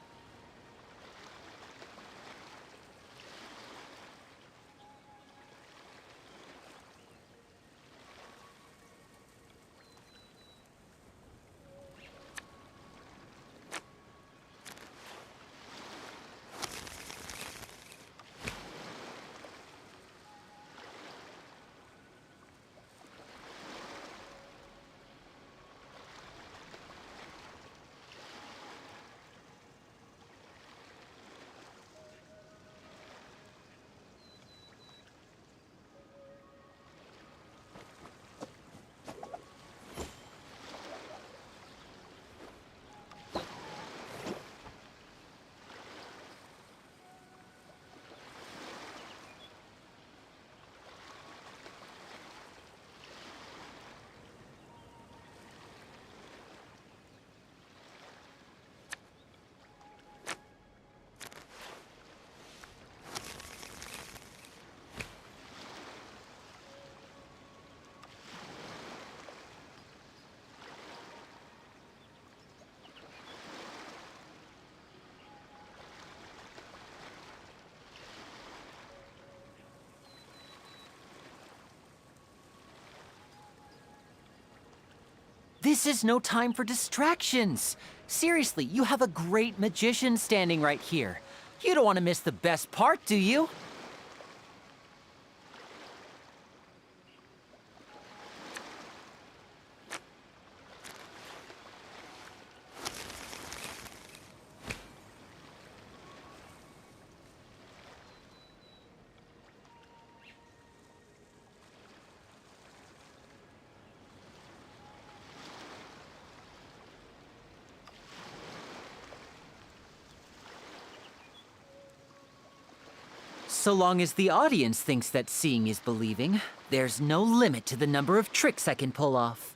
This is no time for distractions. Seriously, you have a great magician standing right here. You don't want to miss the best part, do you? So long as the audience thinks that seeing is believing, there's no limit to the number of tricks I can pull off.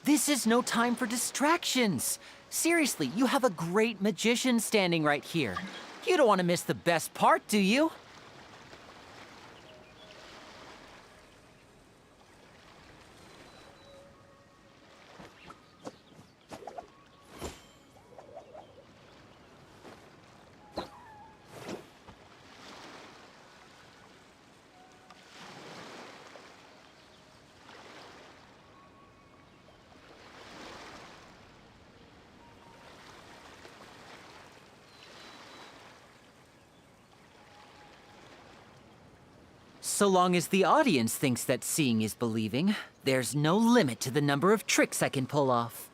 This is no time for distractions. Seriously, you have a great magician standing right here. You don't want to miss the best part, do you? So long as the audience thinks that seeing is believing, there's no limit to the number of tricks I can pull off.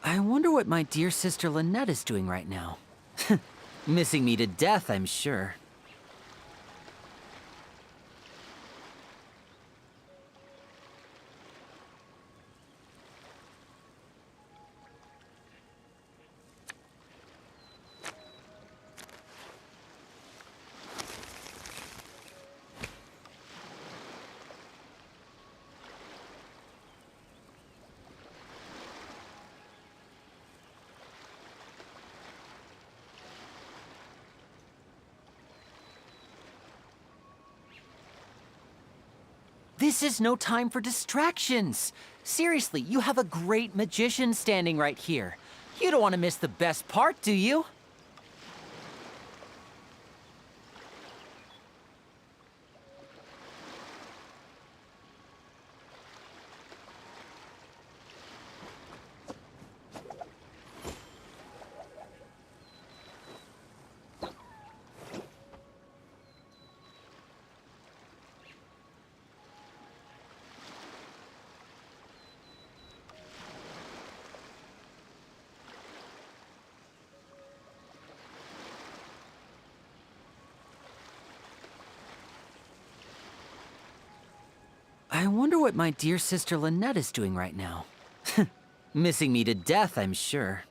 I wonder what my dear sister Lynette is doing right now. Missing me to death, I'm sure. This is no time for distractions. Seriously, you have a great magician standing right here. You don't want to miss the best part, do you? I wonder what my dear sister Lynette is doing right now. Missing me to death, I'm sure.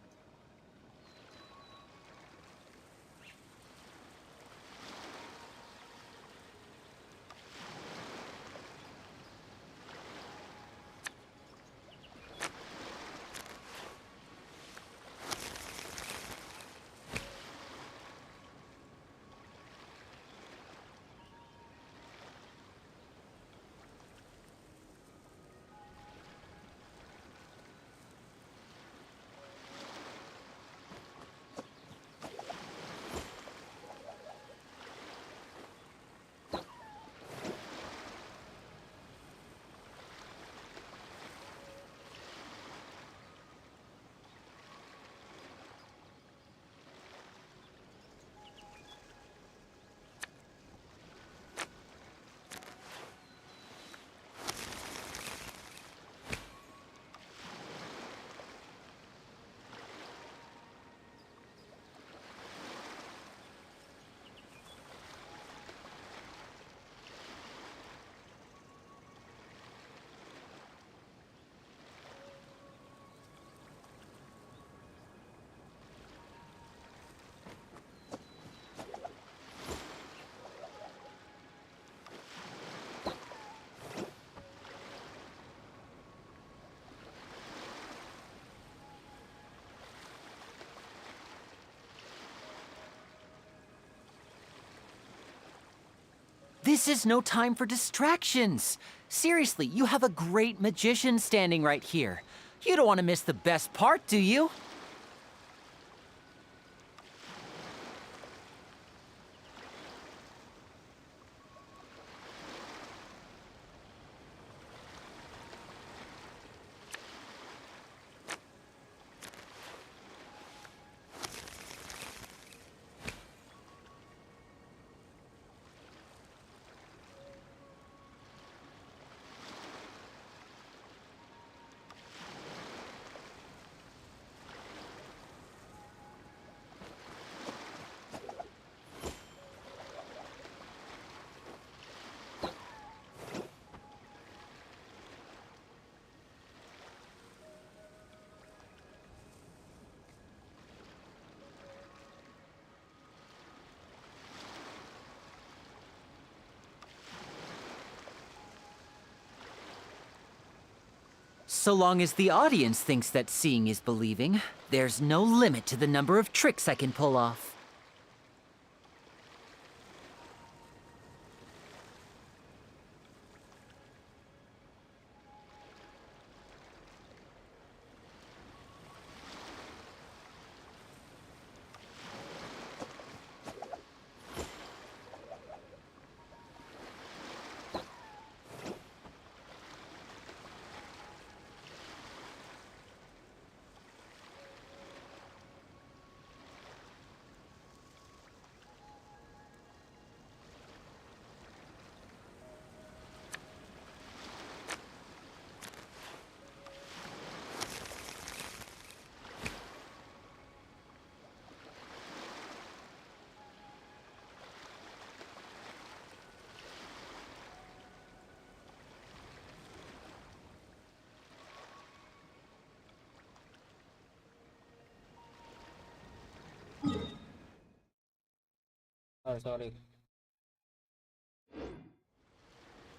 This is no time for distractions. Seriously, you have a great magician standing right here. You don't want to miss the best part, do you? So long as the audience thinks that seeing is believing, there's no limit to the number of tricks I can pull off. Oh, sorry.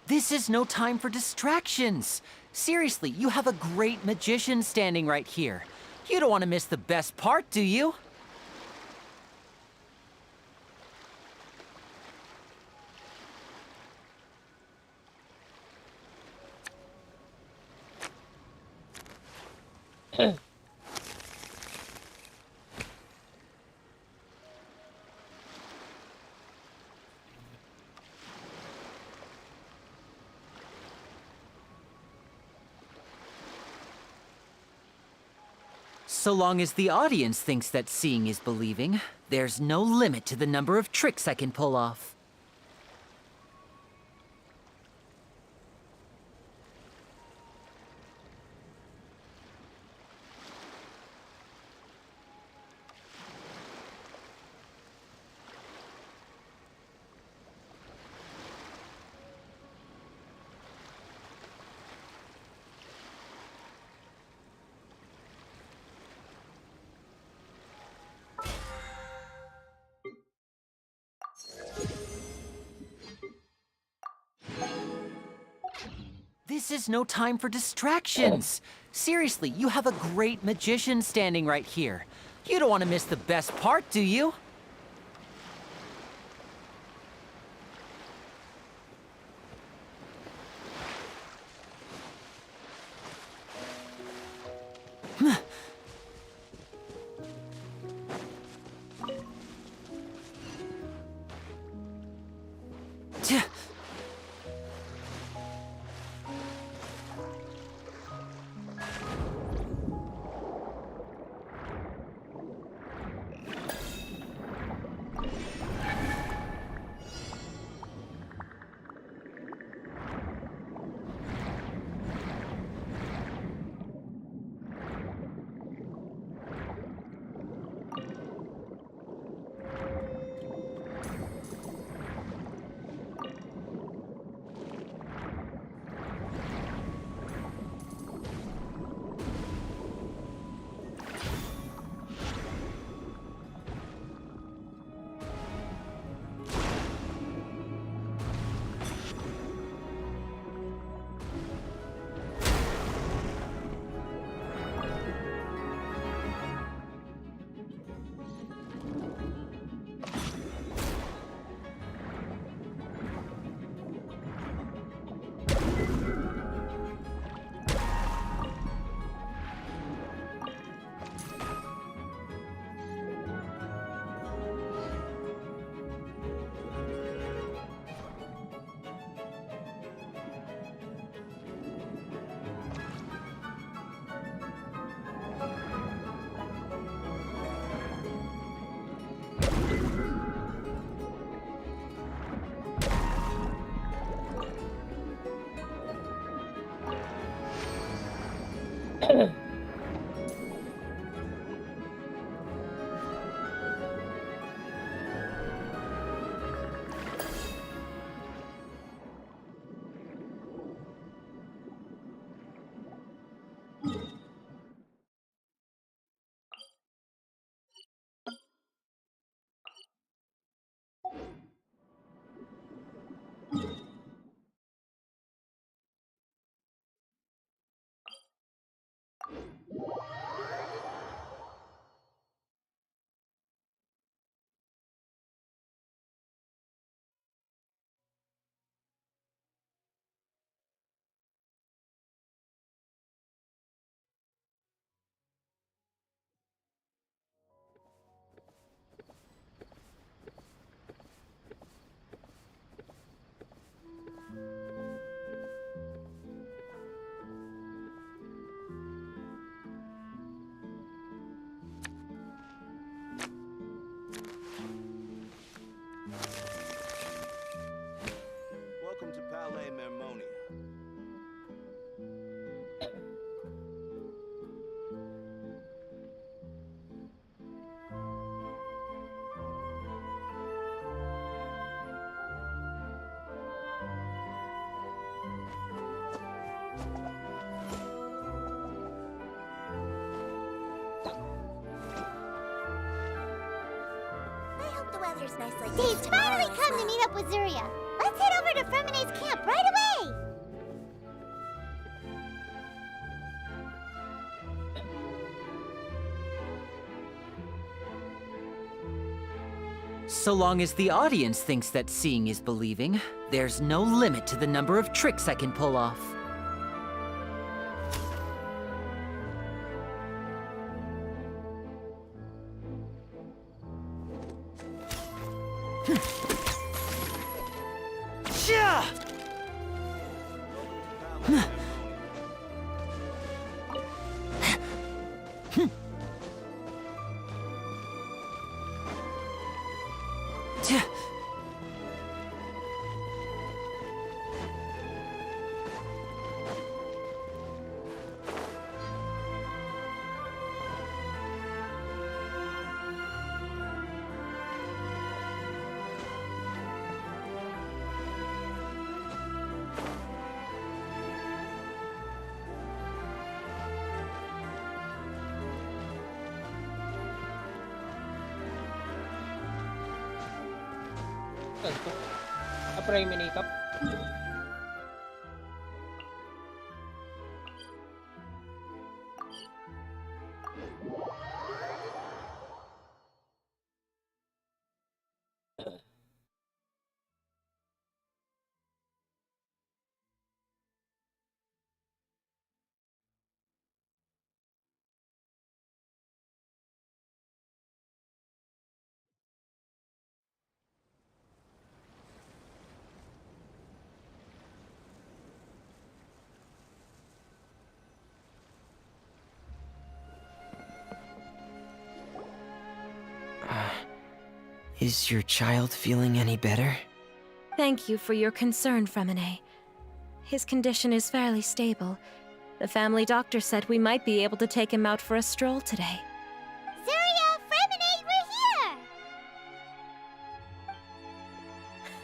This is no time for distractions. Seriously, you have a great magician standing right here. You don't want to miss the best part, do you? So long as the audience thinks that seeing is believing, there's no limit to the number of tricks I can pull off. This is no time for distractions. Seriously, you have a great magician standing right here. You don't want to miss the best part, do you? the weather's nice like Dave's finally come to meet up with Zuria. Let's head over to Fremene's camp right away! So long as the audience thinks that seeing is believing, there's no limit to the number of tricks I can pull off. Apply manikap. Is your child feeling any better? Thank you for your concern, Fremine. His condition is fairly stable. The family doctor said we might be able to take him out for a stroll today. Zuria, Fremine,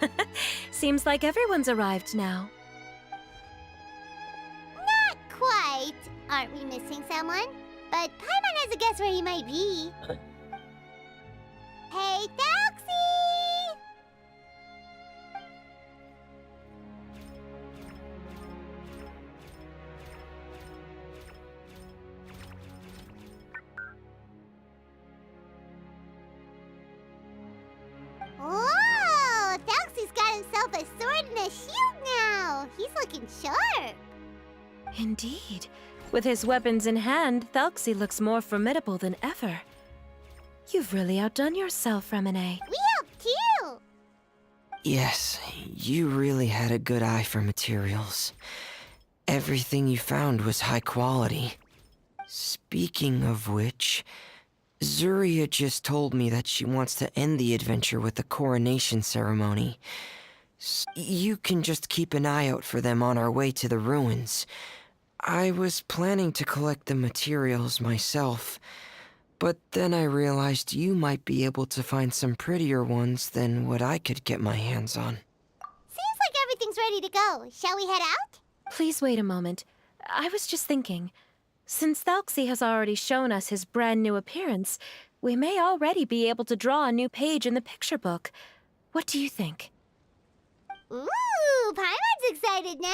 we're here! Seems like everyone's arrived now. Not quite. Aren't we missing someone? But Paimon has a guess where he might be. Hey, Thalxie! Oh, Thalxie's got himself a sword and a shield now. He's looking sharp. Indeed. With his weapons in hand, Thalxie looks more formidable than ever. You've really outdone yourself, Fremine. We helped too. Yes, you really had a good eye for materials. Everything you found was high quality. Speaking of which, Zuria just told me that she wants to end the adventure with a coronation ceremony. You can just keep an eye out for them on our way to the ruins. I was planning to collect the materials myself, but then I realized you might be able to find some prettier ones than what I could get my hands on. Seems like everything's ready to go. Shall we head out? Please wait a moment. I was just thinking. Since Thalxie has already shown us his brand new appearance, we may already be able to draw a new page in the picture book. What do you think? Ooh, Paimon's excited now.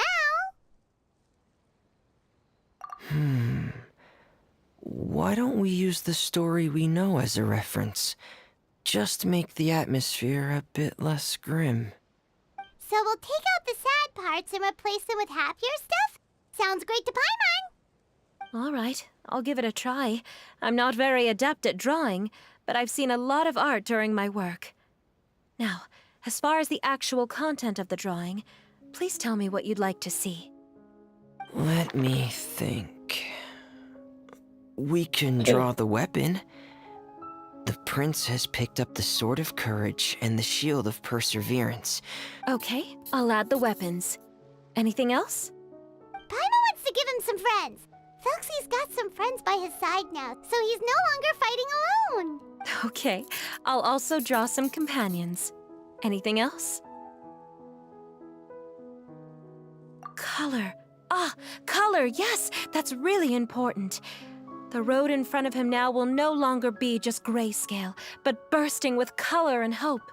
Why don't we use the story we know as a reference? Just make the atmosphere a bit less grim. So we'll take out the sad parts and replace them with happier stuff? Sounds great to Paimon. All right, I'll give it a try. I'm not very adept at drawing, but I've seen a lot of art during my work. Now, as far as the actual content of the drawing, please tell me what you'd like to see. Let me think. We can draw the weapon. The prince has picked up the Sword of Courage and the Shield of Perseverance. Okay, I'll add the weapons. Anything else? Paimon wants to give him some friends. Thalxie's got some friends by his side now, so he's no longer fighting alone. Okay, I'll also draw some companions. Anything else? Color. Ah, color, yes, that's really important. The road in front of him now will no longer be just grayscale, but bursting with color and hope.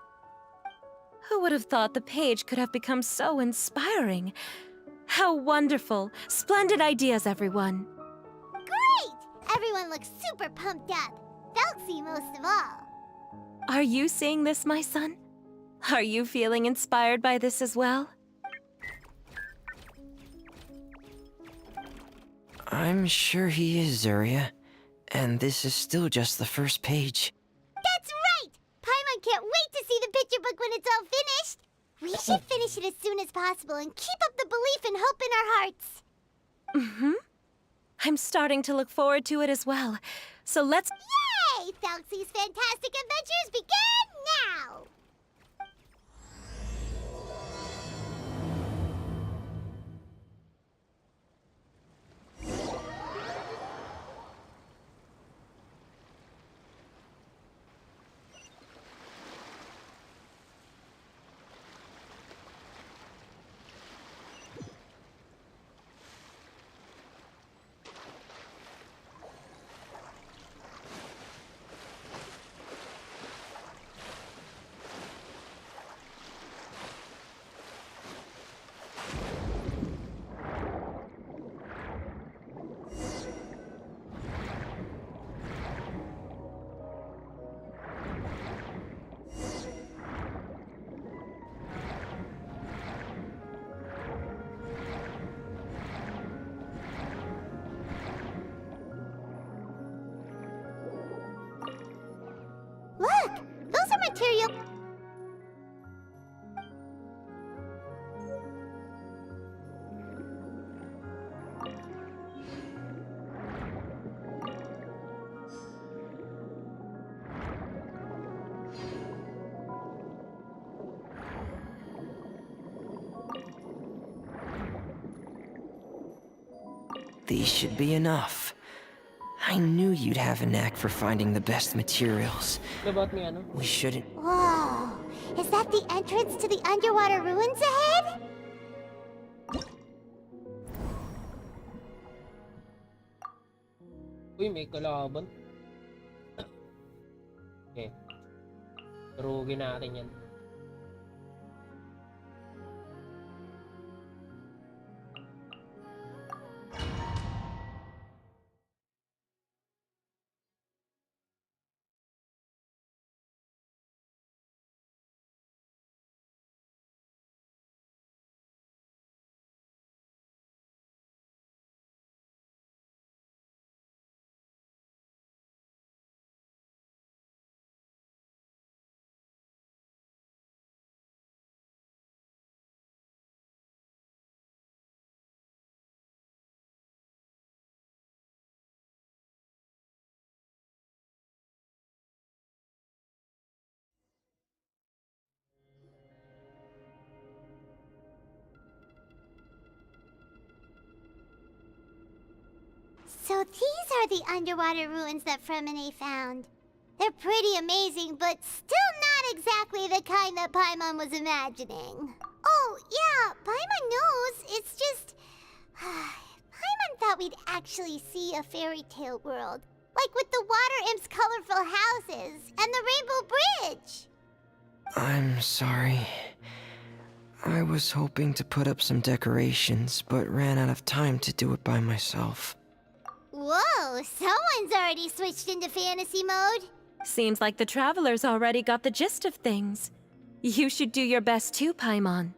Who would have thought the page could have become so inspiring? How wonderful! Splendid ideas, everyone! Great! Everyone looks super pumped up. Felxie most of all. Are you seeing this, my son? Are you feeling inspired by this as well? I'm sure he is, Zuria. And this is still just the first page. That's right! Paimon can't wait to see the picture book when it's all finished. We should finish it as soon as possible and keep up the belief and hope in our hearts. Mm-hmm. I'm starting to look forward to it as well. So let's... Yay! Felxie's Fantastic Adventures begin now! Look! Those are material... These should be enough. I knew you'd have a knack for finding the best materials. About me, ano? We shouldn't... Whoa! Is that the entrance to the underwater ruins ahead? Uy, may kalaban. Okay. Turugin natin yan. So these are the underwater ruins that Freminet found. They're pretty amazing, but still not exactly the kind that Paimon was imagining. Oh, yeah, Paimon knows. It's just... Paimon thought we'd actually see a fairy tale world. Like with the water imp's colorful houses and the rainbow bridge. I'm sorry. I was hoping to put up some decorations, but ran out of time to do it by myself. Whoa, someone's already switched into fantasy mode. Seems like the travelers already got the gist of things. You should do your best too, Paimon.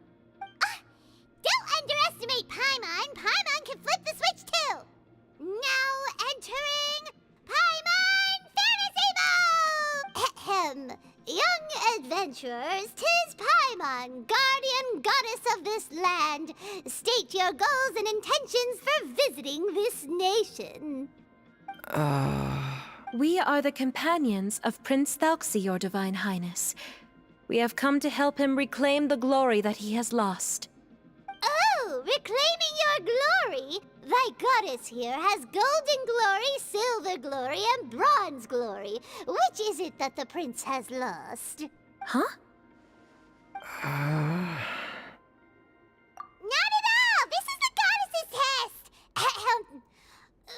Don't underestimate Paimon. Paimon can flip the switch too. Now entering Paimon Fantasy Mode! Ahem. Young adventurers, 'tis Paimon, guardian goddess of this land. State your goals and intentions for visiting this nation. We are the companions of Prince Thalxi, your Divine Highness. We have come to help him reclaim the glory that he has lost. Oh, reclaiming your glory? Thy goddess here has golden glory, silver glory, and bronze glory. Which is it that the prince has lost? Huh? Not at all! This is the goddess's test! Ahem.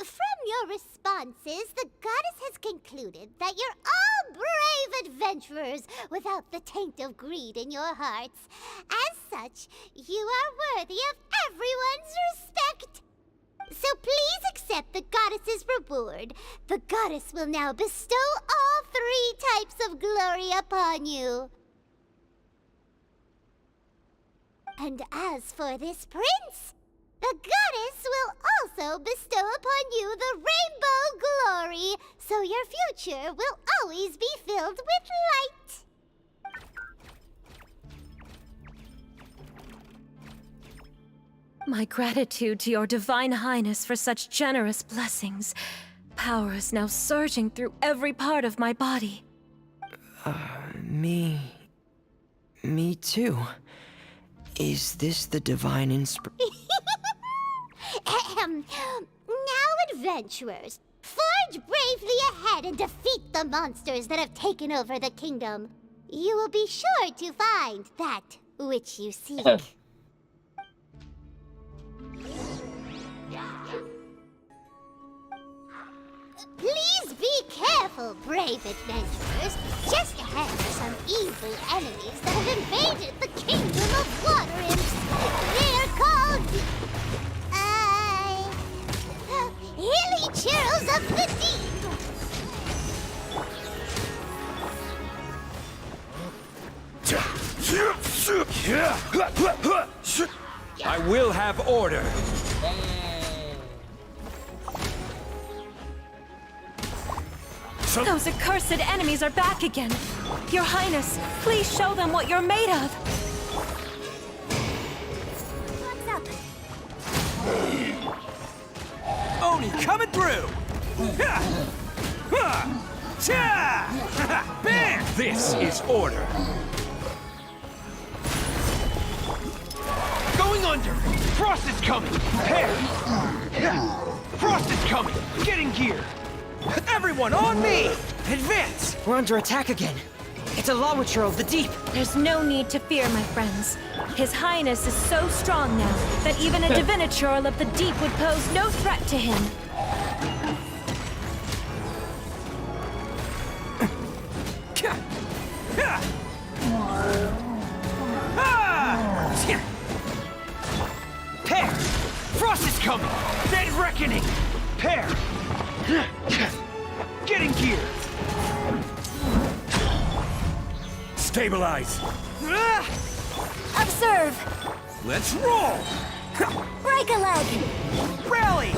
From your responses, the goddess has concluded that you're all brave adventurers without the taint of greed in your hearts. As such, you are worthy of everyone's respect. So please accept the goddess's reward. The goddess will now bestow all 3 types of glory upon you. And as for this prince, the goddess will also bestow upon you the rainbow glory, so your future will always be filled with light. My gratitude to your divine highness for such generous blessings. Power is now surging through every part of my body. Me too. Is this the divine Ahem. Now, adventurers, forge bravely ahead and defeat the monsters that have taken over the kingdom. You will be sure to find that which you seek. Please be careful, brave adventurers. Just ahead are some evil enemies that have invaded the kingdom of water imps. They're called... Hilly Churls of the Deep. I will have order. Those accursed enemies are back again. Your Highness, please show them what you're made of. What's up? Oni coming through! Bam! This is order. Going under! Frost is coming! Prepare! Frost is coming! Get in gear! Everyone on me! Advance! We're under attack again. It's a Lawachurl of the Deep. There's no need to fear, my friends. His Highness is so strong now that even a Divinichurl of the Deep would pose no threat to him. Pair! Frost is coming! Dead reckoning! Pair! Get in gear! Stabilize! Observe! Let's roll! Break a leg! Rally!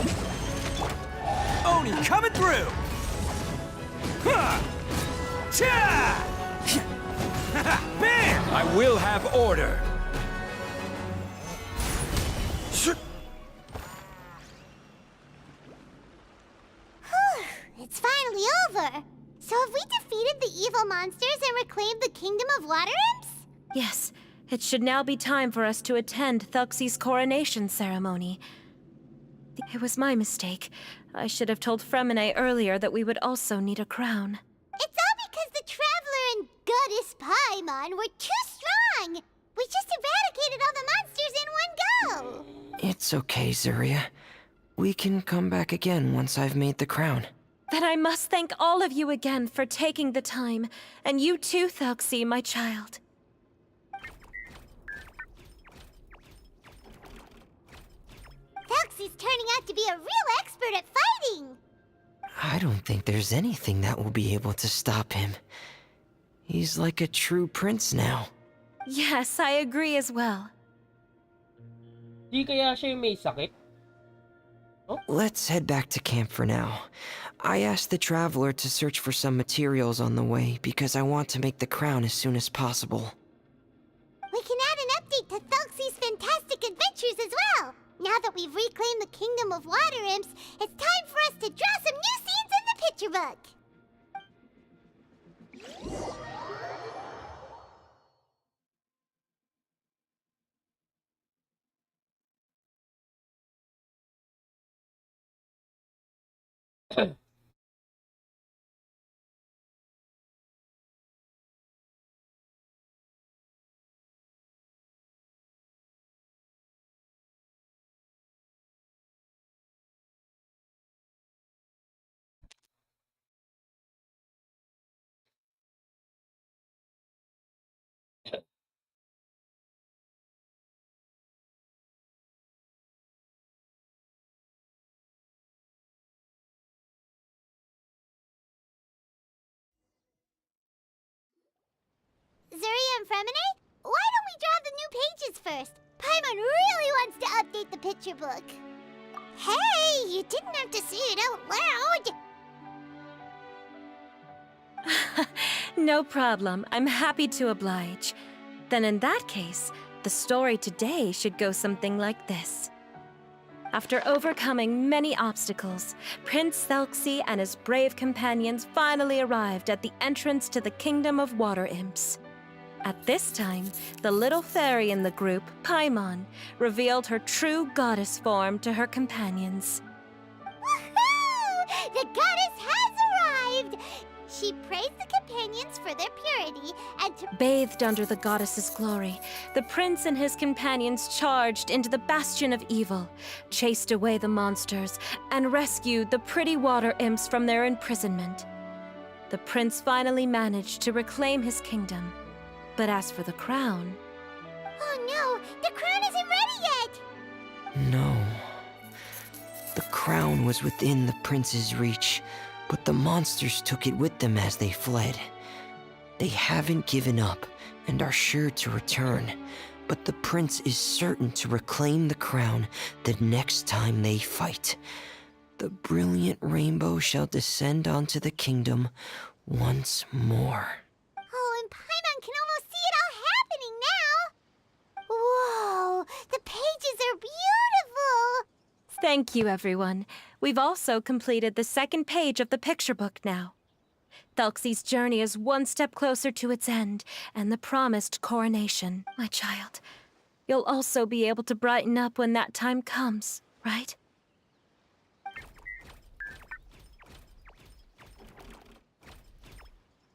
Oni coming through! Bam! I will have order! It's finally over. So have we defeated the evil monsters and reclaimed the kingdom of water imps? Yes, it should now be time for us to attend Thuxie's coronation ceremony. It was my mistake. I should have told Fremine earlier that we would also need a crown. It's all because the Traveler and Goddess Paimon were too strong. We just eradicated all the monsters in one go. It's okay, Zuria. We can come back again once I've made the crown. Then I must thank all of you again for taking the time, and you too, Thuxie, my child. Thuxie's turning out to be a real expert at fighting. I don't think there's anything that will be able to stop him. He's like a true prince now. Yes, I agree as well. Di kaya siya yung may sakit? Let's head back to camp for now. I asked the Traveler to search for some materials on the way because I want to make the crown as soon as possible. We can add an update to Thuxie's fantastic adventures as well. Now that we've reclaimed the kingdom of water imps, it's time for us to draw some new scenes in the picture book. first. Paimon really wants to update the picture book. Hey, you didn't have to say it out loud. No problem. I'm happy to oblige. Then in that case, the story today should go something like this. After overcoming many obstacles, Prince Thelxie and his brave companions finally arrived at the entrance to the Kingdom of Water Imps. At this time, the little fairy in the group, Paimon, revealed her true goddess form to her companions. Woohoo! The goddess has arrived! She praised the companions for their purity and to Bathed under the goddess's glory, the prince and his companions charged into the bastion of evil, chased away the monsters, and rescued the pretty water imps from their imprisonment. The prince finally managed to reclaim his kingdom. But as for the crown, Oh no, the crown isn't ready yet! No. The crown was within the prince's reach, but the monsters took it with them as they fled. They haven't given up and are sure to return, but the prince is certain to reclaim the crown the next time they fight. The brilliant rainbow shall descend onto the kingdom once more. Oh, and Paimon can almost see it all happening now! Whoa, the pages are beautiful! thank you, everyone. We've also completed the second page of the picture book now. Thelxie's journey is one step closer to its end, and the promised coronation. My child, you'll also be able to brighten up when that time comes, right?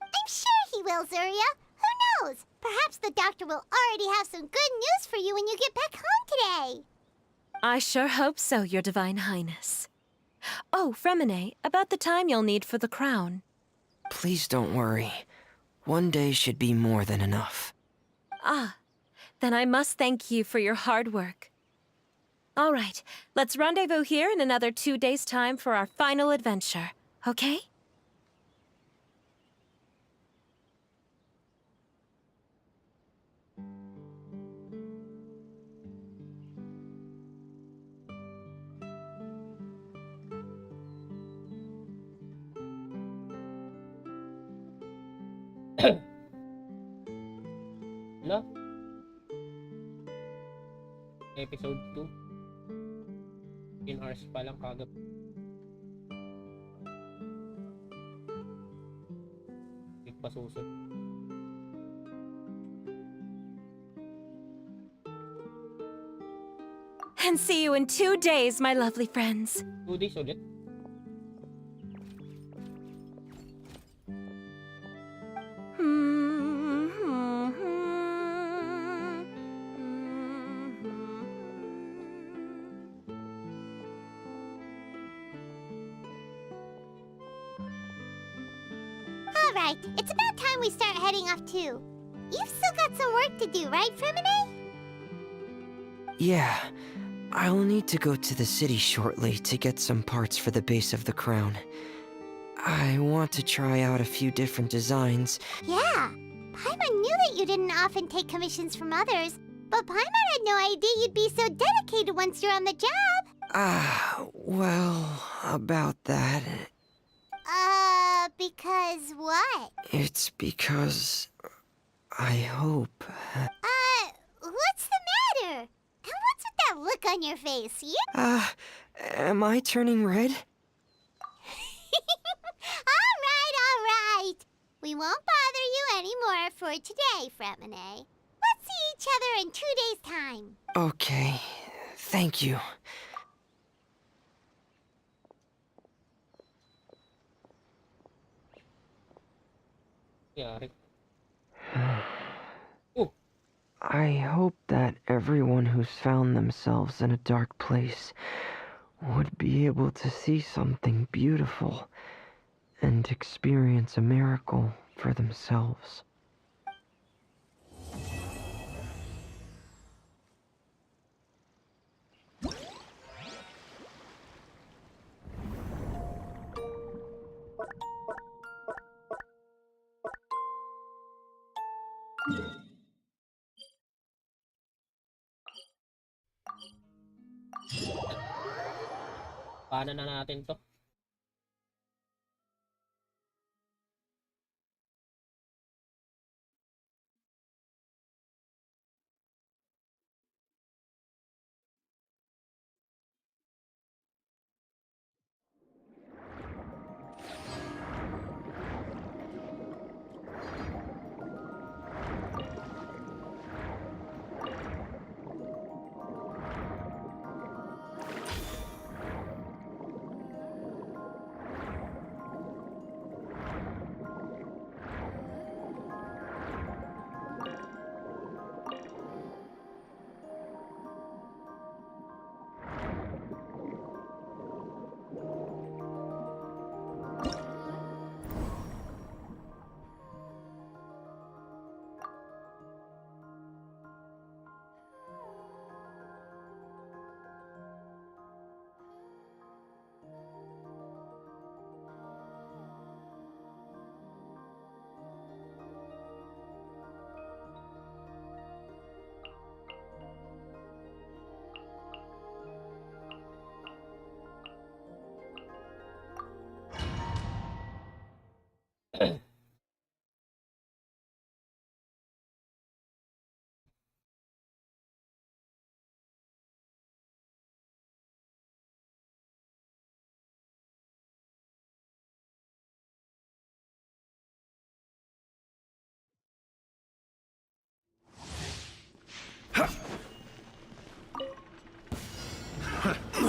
I'm sure he will, Zuria. Who knows? Perhaps the doctor will already have some good news for you when you get back home today. I sure hope so, Your Divine Highness. Oh, Fremine, about the time you'll need for the crown. Please don't worry. One day should be more than enough. Ah, then I must thank you for your hard work. All right, let's rendezvous here in another 2 days' time for our final adventure, okay? Wala. Episode 2. 10 hours pa lang kagad. Ipasusunod. And see you in 2 days, my lovely friends. 2 days ulit. Alright, it's about time we start heading off too. You've still got some work to do, right, Fremine? Yeah, I'll need to go to the city shortly to get some parts for the base of the crown. I want to try out a few different designs. Yeah, Paimon knew that you didn't often take commissions from others, but Paimon had no idea you'd be so dedicated once you're on the job. Well, about that, Because what? it's because I hope. What's the matter? And what's with that look on your face? You? Am I turning red? Alright. We won't bother you anymore for today, Fremine. Let's see each other in 2 days' time. Okay, thank you. Yari. Oh, I hope that everyone who's found themselves in a dark place would be able to see something beautiful and experience a miracle for themselves. Kanan na natin to.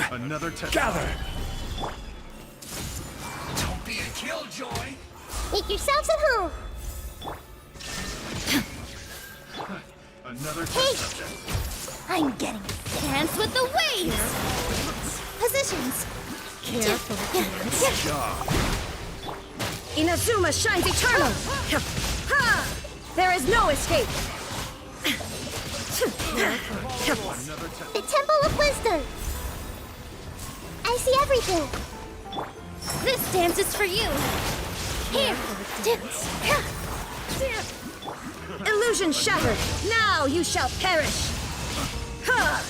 Another test. Gather! Don't be a killjoy! Make yourselves at home. Another Hey! test subject. I'm getting it. Dance with the waves. Positions. Careful. Job. Inazuma shines eternal! Ha! There is no escape! Another test. The Temple of Wisdom. I see everything. This dance is for you. Here. Illusion shattered! Now you shall perish! Ha!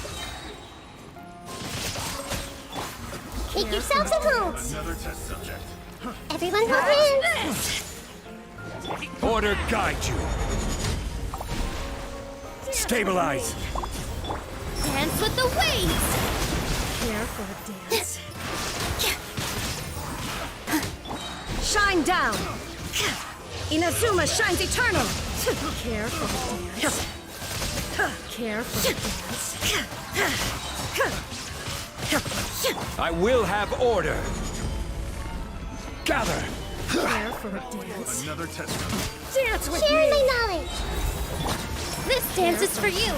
Make yourselves at home. Another test subject. Everyone hold hands. Order guide you. Stabilize. Dance with the waves. Careful dance. Shine down! Inazuma shines eternal! Careful dance. Careful dance. I will have order. Gather. Careful dance. Another test subject. Dance with Share me! my knowledge. This dance is for you.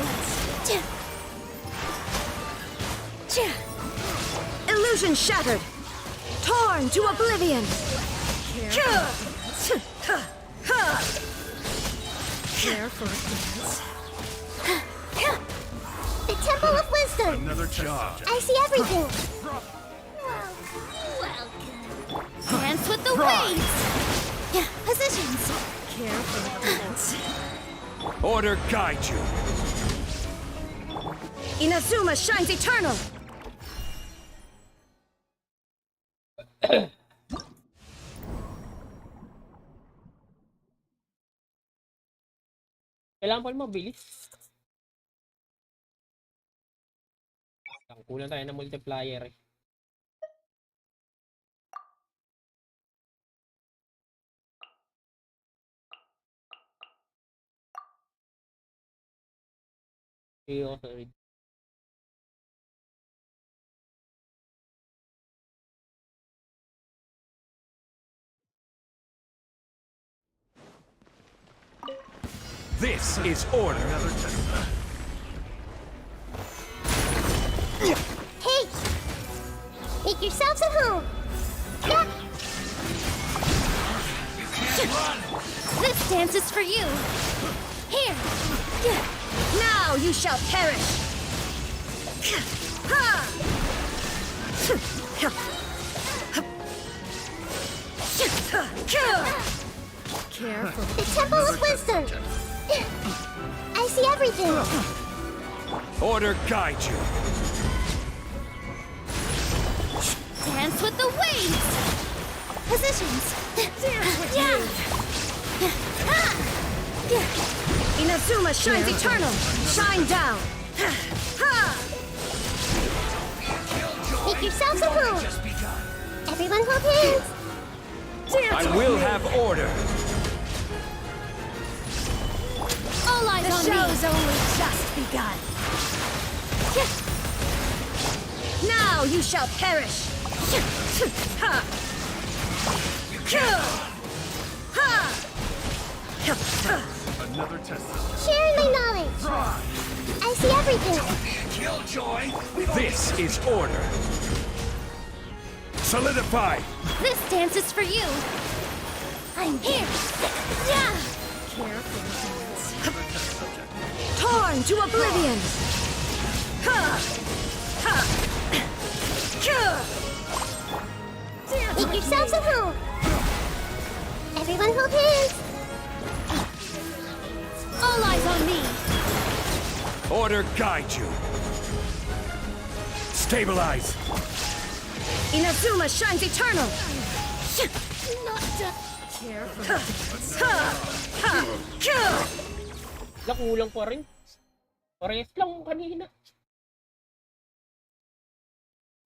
Illusion shattered! Torn to oblivion! Careful dance. The Temple of Wisdom. Another test subject. I see everything. Dance with the waves. Positions. Careful dance. Order guide you. Inazuma shines eternal! Kailangan pa rin mabilis. Kulang tayo ng multiplier eh. Okay, sorry. This is order. Another test subject. Hey! Make yourselves at home. This dance is for you. Here. Now you shall perish! Ha! Careful. The Temple of Wisdom. I see everything. Order guide you. Dance with the waves! Positions! Yeah! Inazuma shines eternal! Shine down! Make yourselves at home! Everyone hold hands! I will have order. All eyes The on show's me! only just begun! Now you shall perish! Ha! Another test. Sharing my knowledge! I see everything! Killjoy. This is order. Solidify. This dance is for you! I'm here! Yeah! Torn to oblivion! Make yourselves at home! Everyone hold hands! All eyes on me! Order guide you. Stabilize. Inazuma shines eternal! Not done! Kulang pa rin. Parehas lang kanina.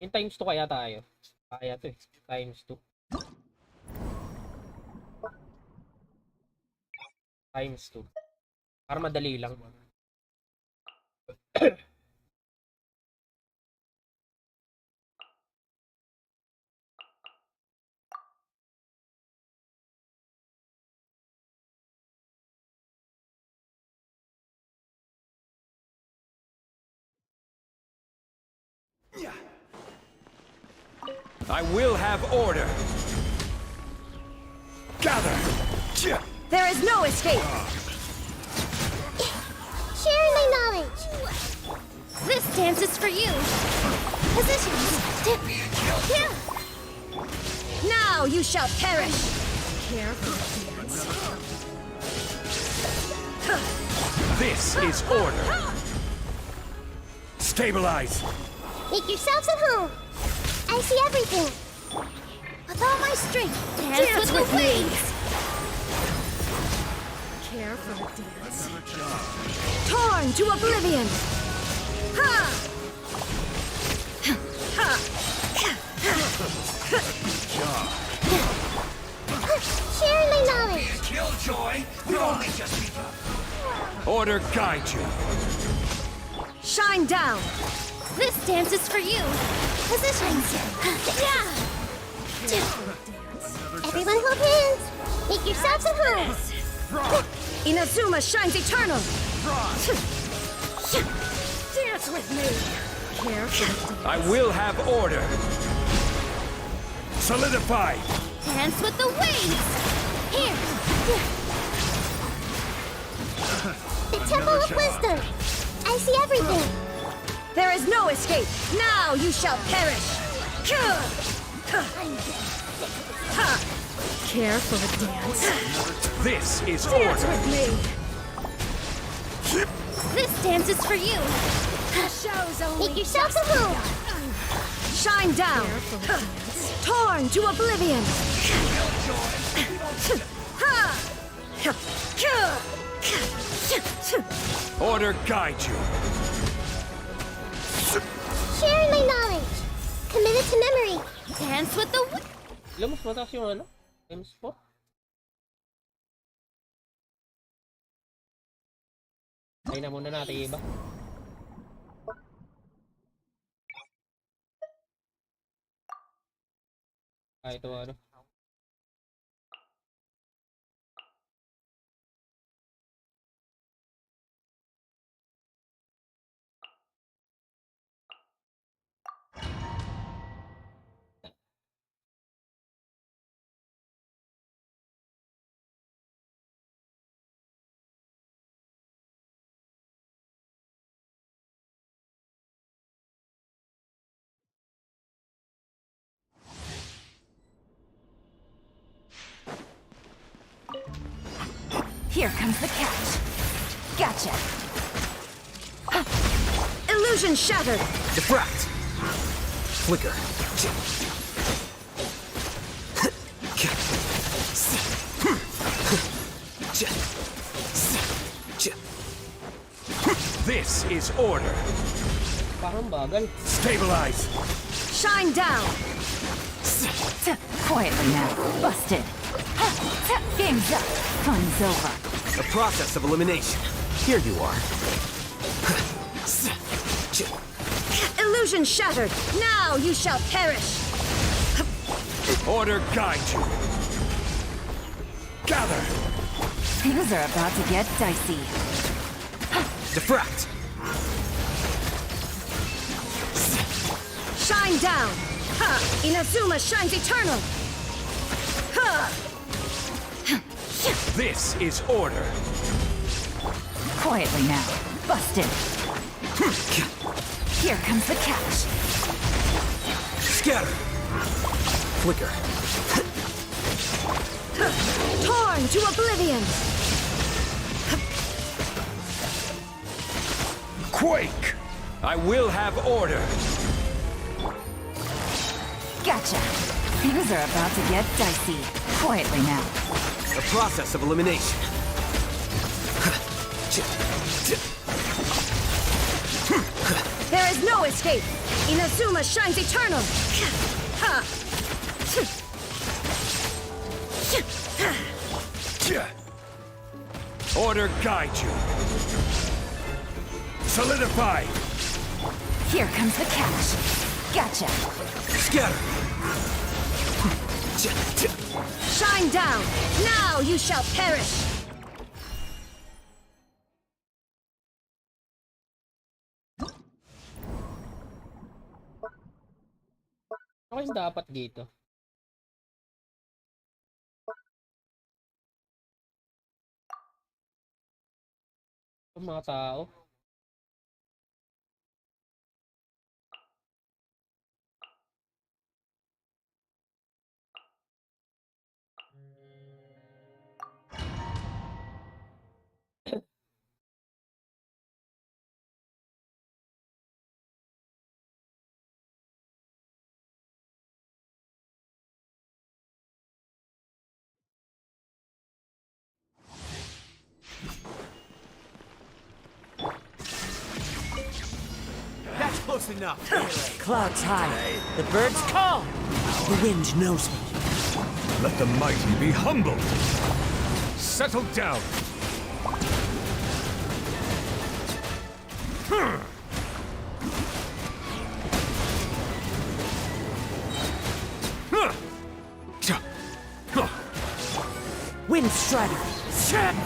Yung times 2 kaya tayo. Kaya to eh. Times 2. Times 2. Para madali lang. I will have order. Gather. There is no escape! Sharing my knowledge! This dance is for you! Positions! Yeah! Now you shall perish! This is order. Stabilize. Make yourselves at home! I see everything! With all my strength, dance with the waves! Torn to oblivion! Sharing my knowledge! Killjoy. We've only just begun. Order guide you. Shine down! This dance is for you! Positions! Yeah! Everyone hold hands! Make yourselves at home! Inazuma shines eternal! Dance with me! I will have order. Solidify. Dance with the waves! Here! The Temple of Wisdom! I see everything! There is no escape! Now you shall perish! Care for a dance? This is Dance order. with me! This dance is for you! Show's only Make yourselves at home! Shine down! Torn to oblivion! Order guide you. Sharing my knowledge! Committed to memory! Dance with the Alam mo, mas mataas yung ano? Times 4? Tayo na muna natin iba. Ito ano? Here comes the catch. Gotcha. Illusion shattered. Diffract. Flicker. This is order. Parang bagal. Stabilize. Shine down! Quietly now. Busted. Game's up. Fun's over. The process of elimination. Here you are. Illusion shattered! Now you shall perish! Order guide you. Gather. Things are about to get dicey. Diffract. Shine down! Ha! Inazuma shines eternal! Ha! This is order. Quietly now. Busted. Here comes the catch. Scatter. Flicker. Torn to oblivion! Quake. I will have order. Gotcha. Things are about to get dicey. Quietly now. The process of elimination. There is no escape! Inazuma shines eternal! Ha! Order guide you. Solidify. Here comes the catch. Gotcha. Scatter. Shine down! Now you shall perish! Ano yung dapat dito? Yung mga tao. That's close enough. Clouds high. The birds call. The wind knows me. Let the mighty be humbled. Settle down. Wind strider.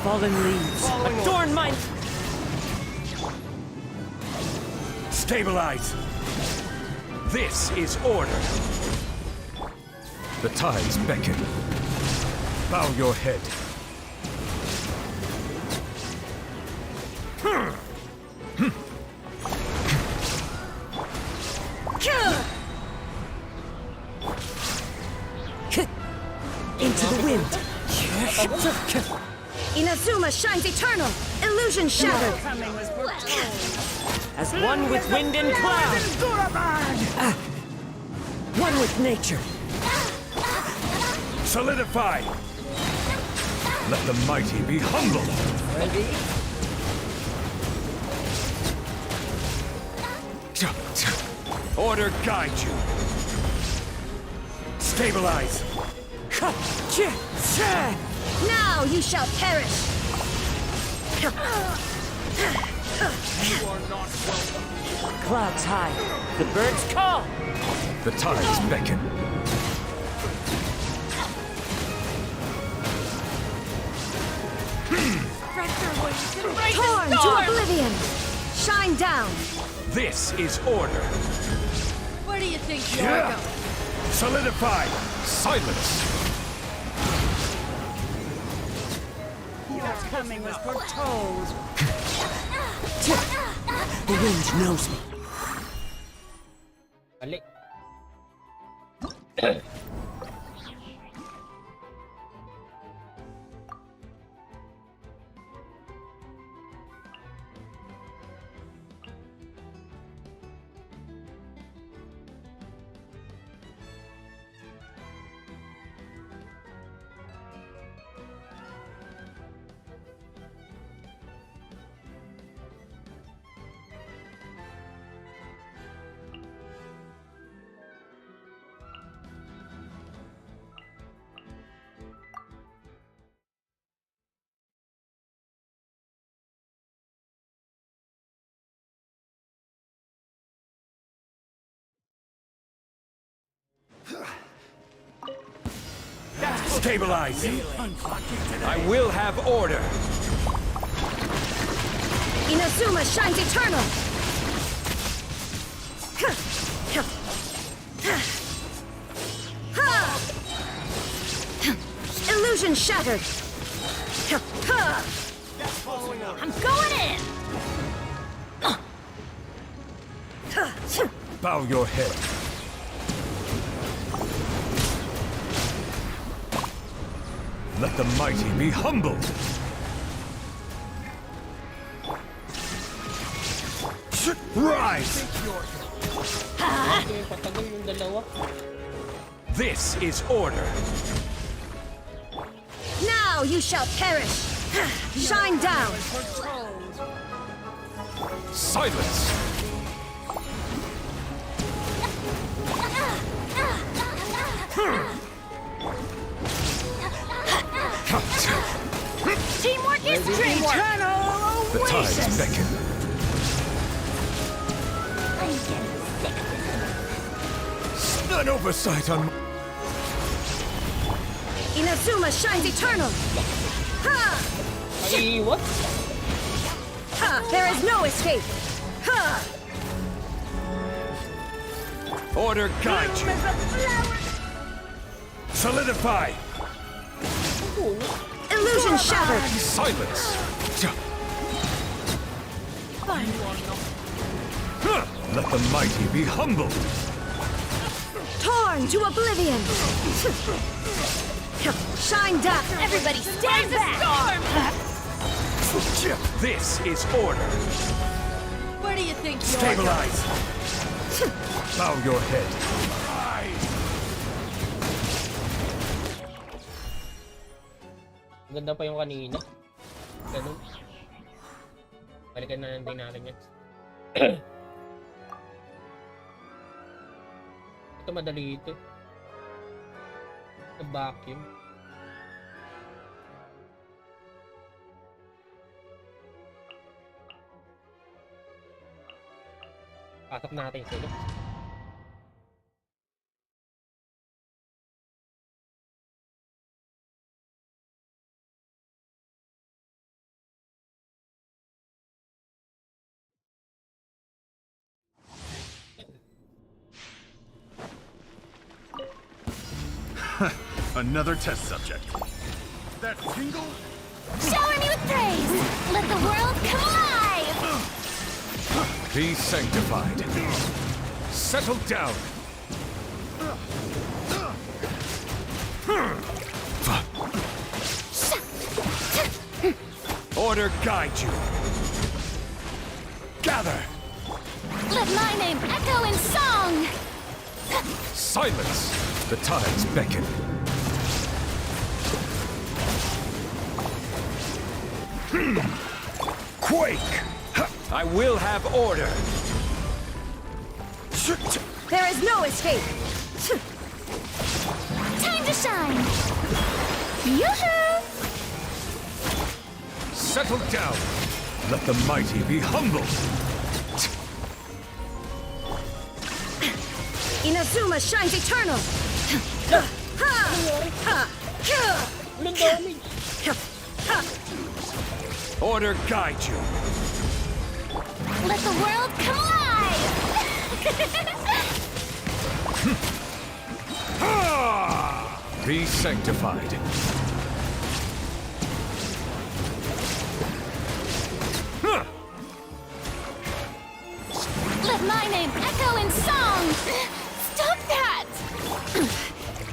Fallen leaves. Adorn mine. Stabilize. This is order. The tides beckon. Bow your head. Into the wind. Inazuma shines eternal! Illusion shattered! As one with wind and cloud. One with nature. Solidify. Let the mighty be humbled. Order guide you. Stabilize. Now you shall perish! Clouds high. The birds call. The tides beckon. Torn to oblivion! Shine down! This is order. Where do you think Yeah. Solidify. Silence. The wind knows me. Mali. Stabilize! I will have order! Inazuma shines eternal! Illusion shattered! I'm going in! Bow your head. Let the mighty be humbled! Rise! Okay, patagal yung dalawa. This is order! Now you shall perish! Shine down! Silence! Teamwork is dreamwork! The tides beckon. An oversight on... Inazuma shines eternal! Ha! Ay, what? Ha! There is no escape! Ha! Order guide you! Solidify! Illusion shattered! Silence! Let the mighty be humbled! Torn to oblivion! Shine down! Everybody stand back! This is order! Where do you think Stabilize! Bow your head. Ganda pa yung kanina. Ganun. Balikan na lang din natin yan. Ito madali ito. The vacuum. Pasok natin sila. Another test subject. That tingle? Shower me with praise! Let the world come alive! Be sanctified. Settle down. Order guide you. Gather. Let my name echo in song! Silence. The tides beckon. Quake. I will have order. There is no escape! Time to shine! Yoo-hoo! Settle down. Let the mighty be humbled. Inazuma shines eternal! Walang damage. Order guide you. Let the world come alive! Be sanctified. Let my name echo in song! Stop that!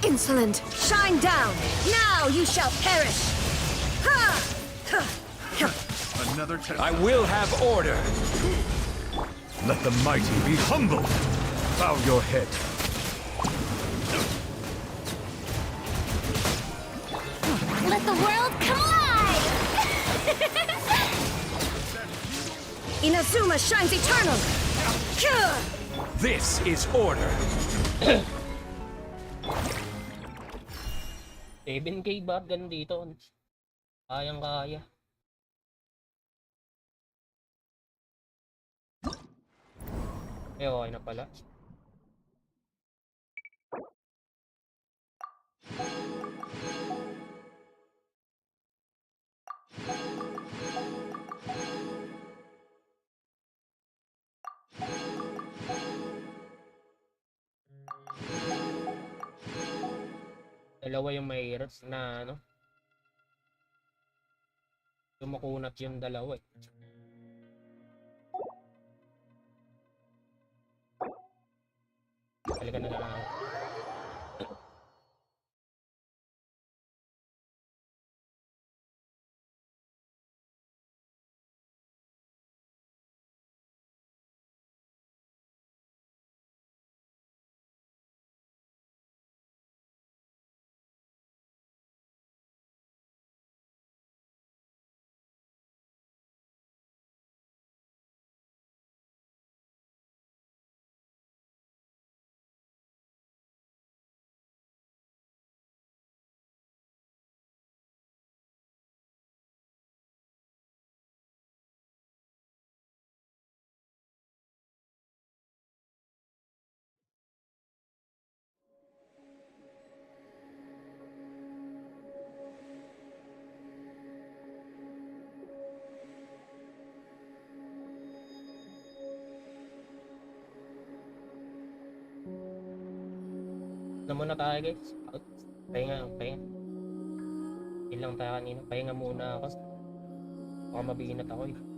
Insolent! Shine down! Now you shall perish! Another test. I will have order. Let the mighty be humbled. Bow your head. Let the world come alive! Inazuma shines eternal! This is order. 7K ba? Ganun dito. Kayang-kaya. Eh, okay na pala. Dalawa yung mahirap na ano. Kumukunat yung dalawa eh. Talaga na lang. Na muna tayo guys. Pahinga, pahinga. Ilang tayo kanina. Pahinga muna ako. Baka mabinat ako eh.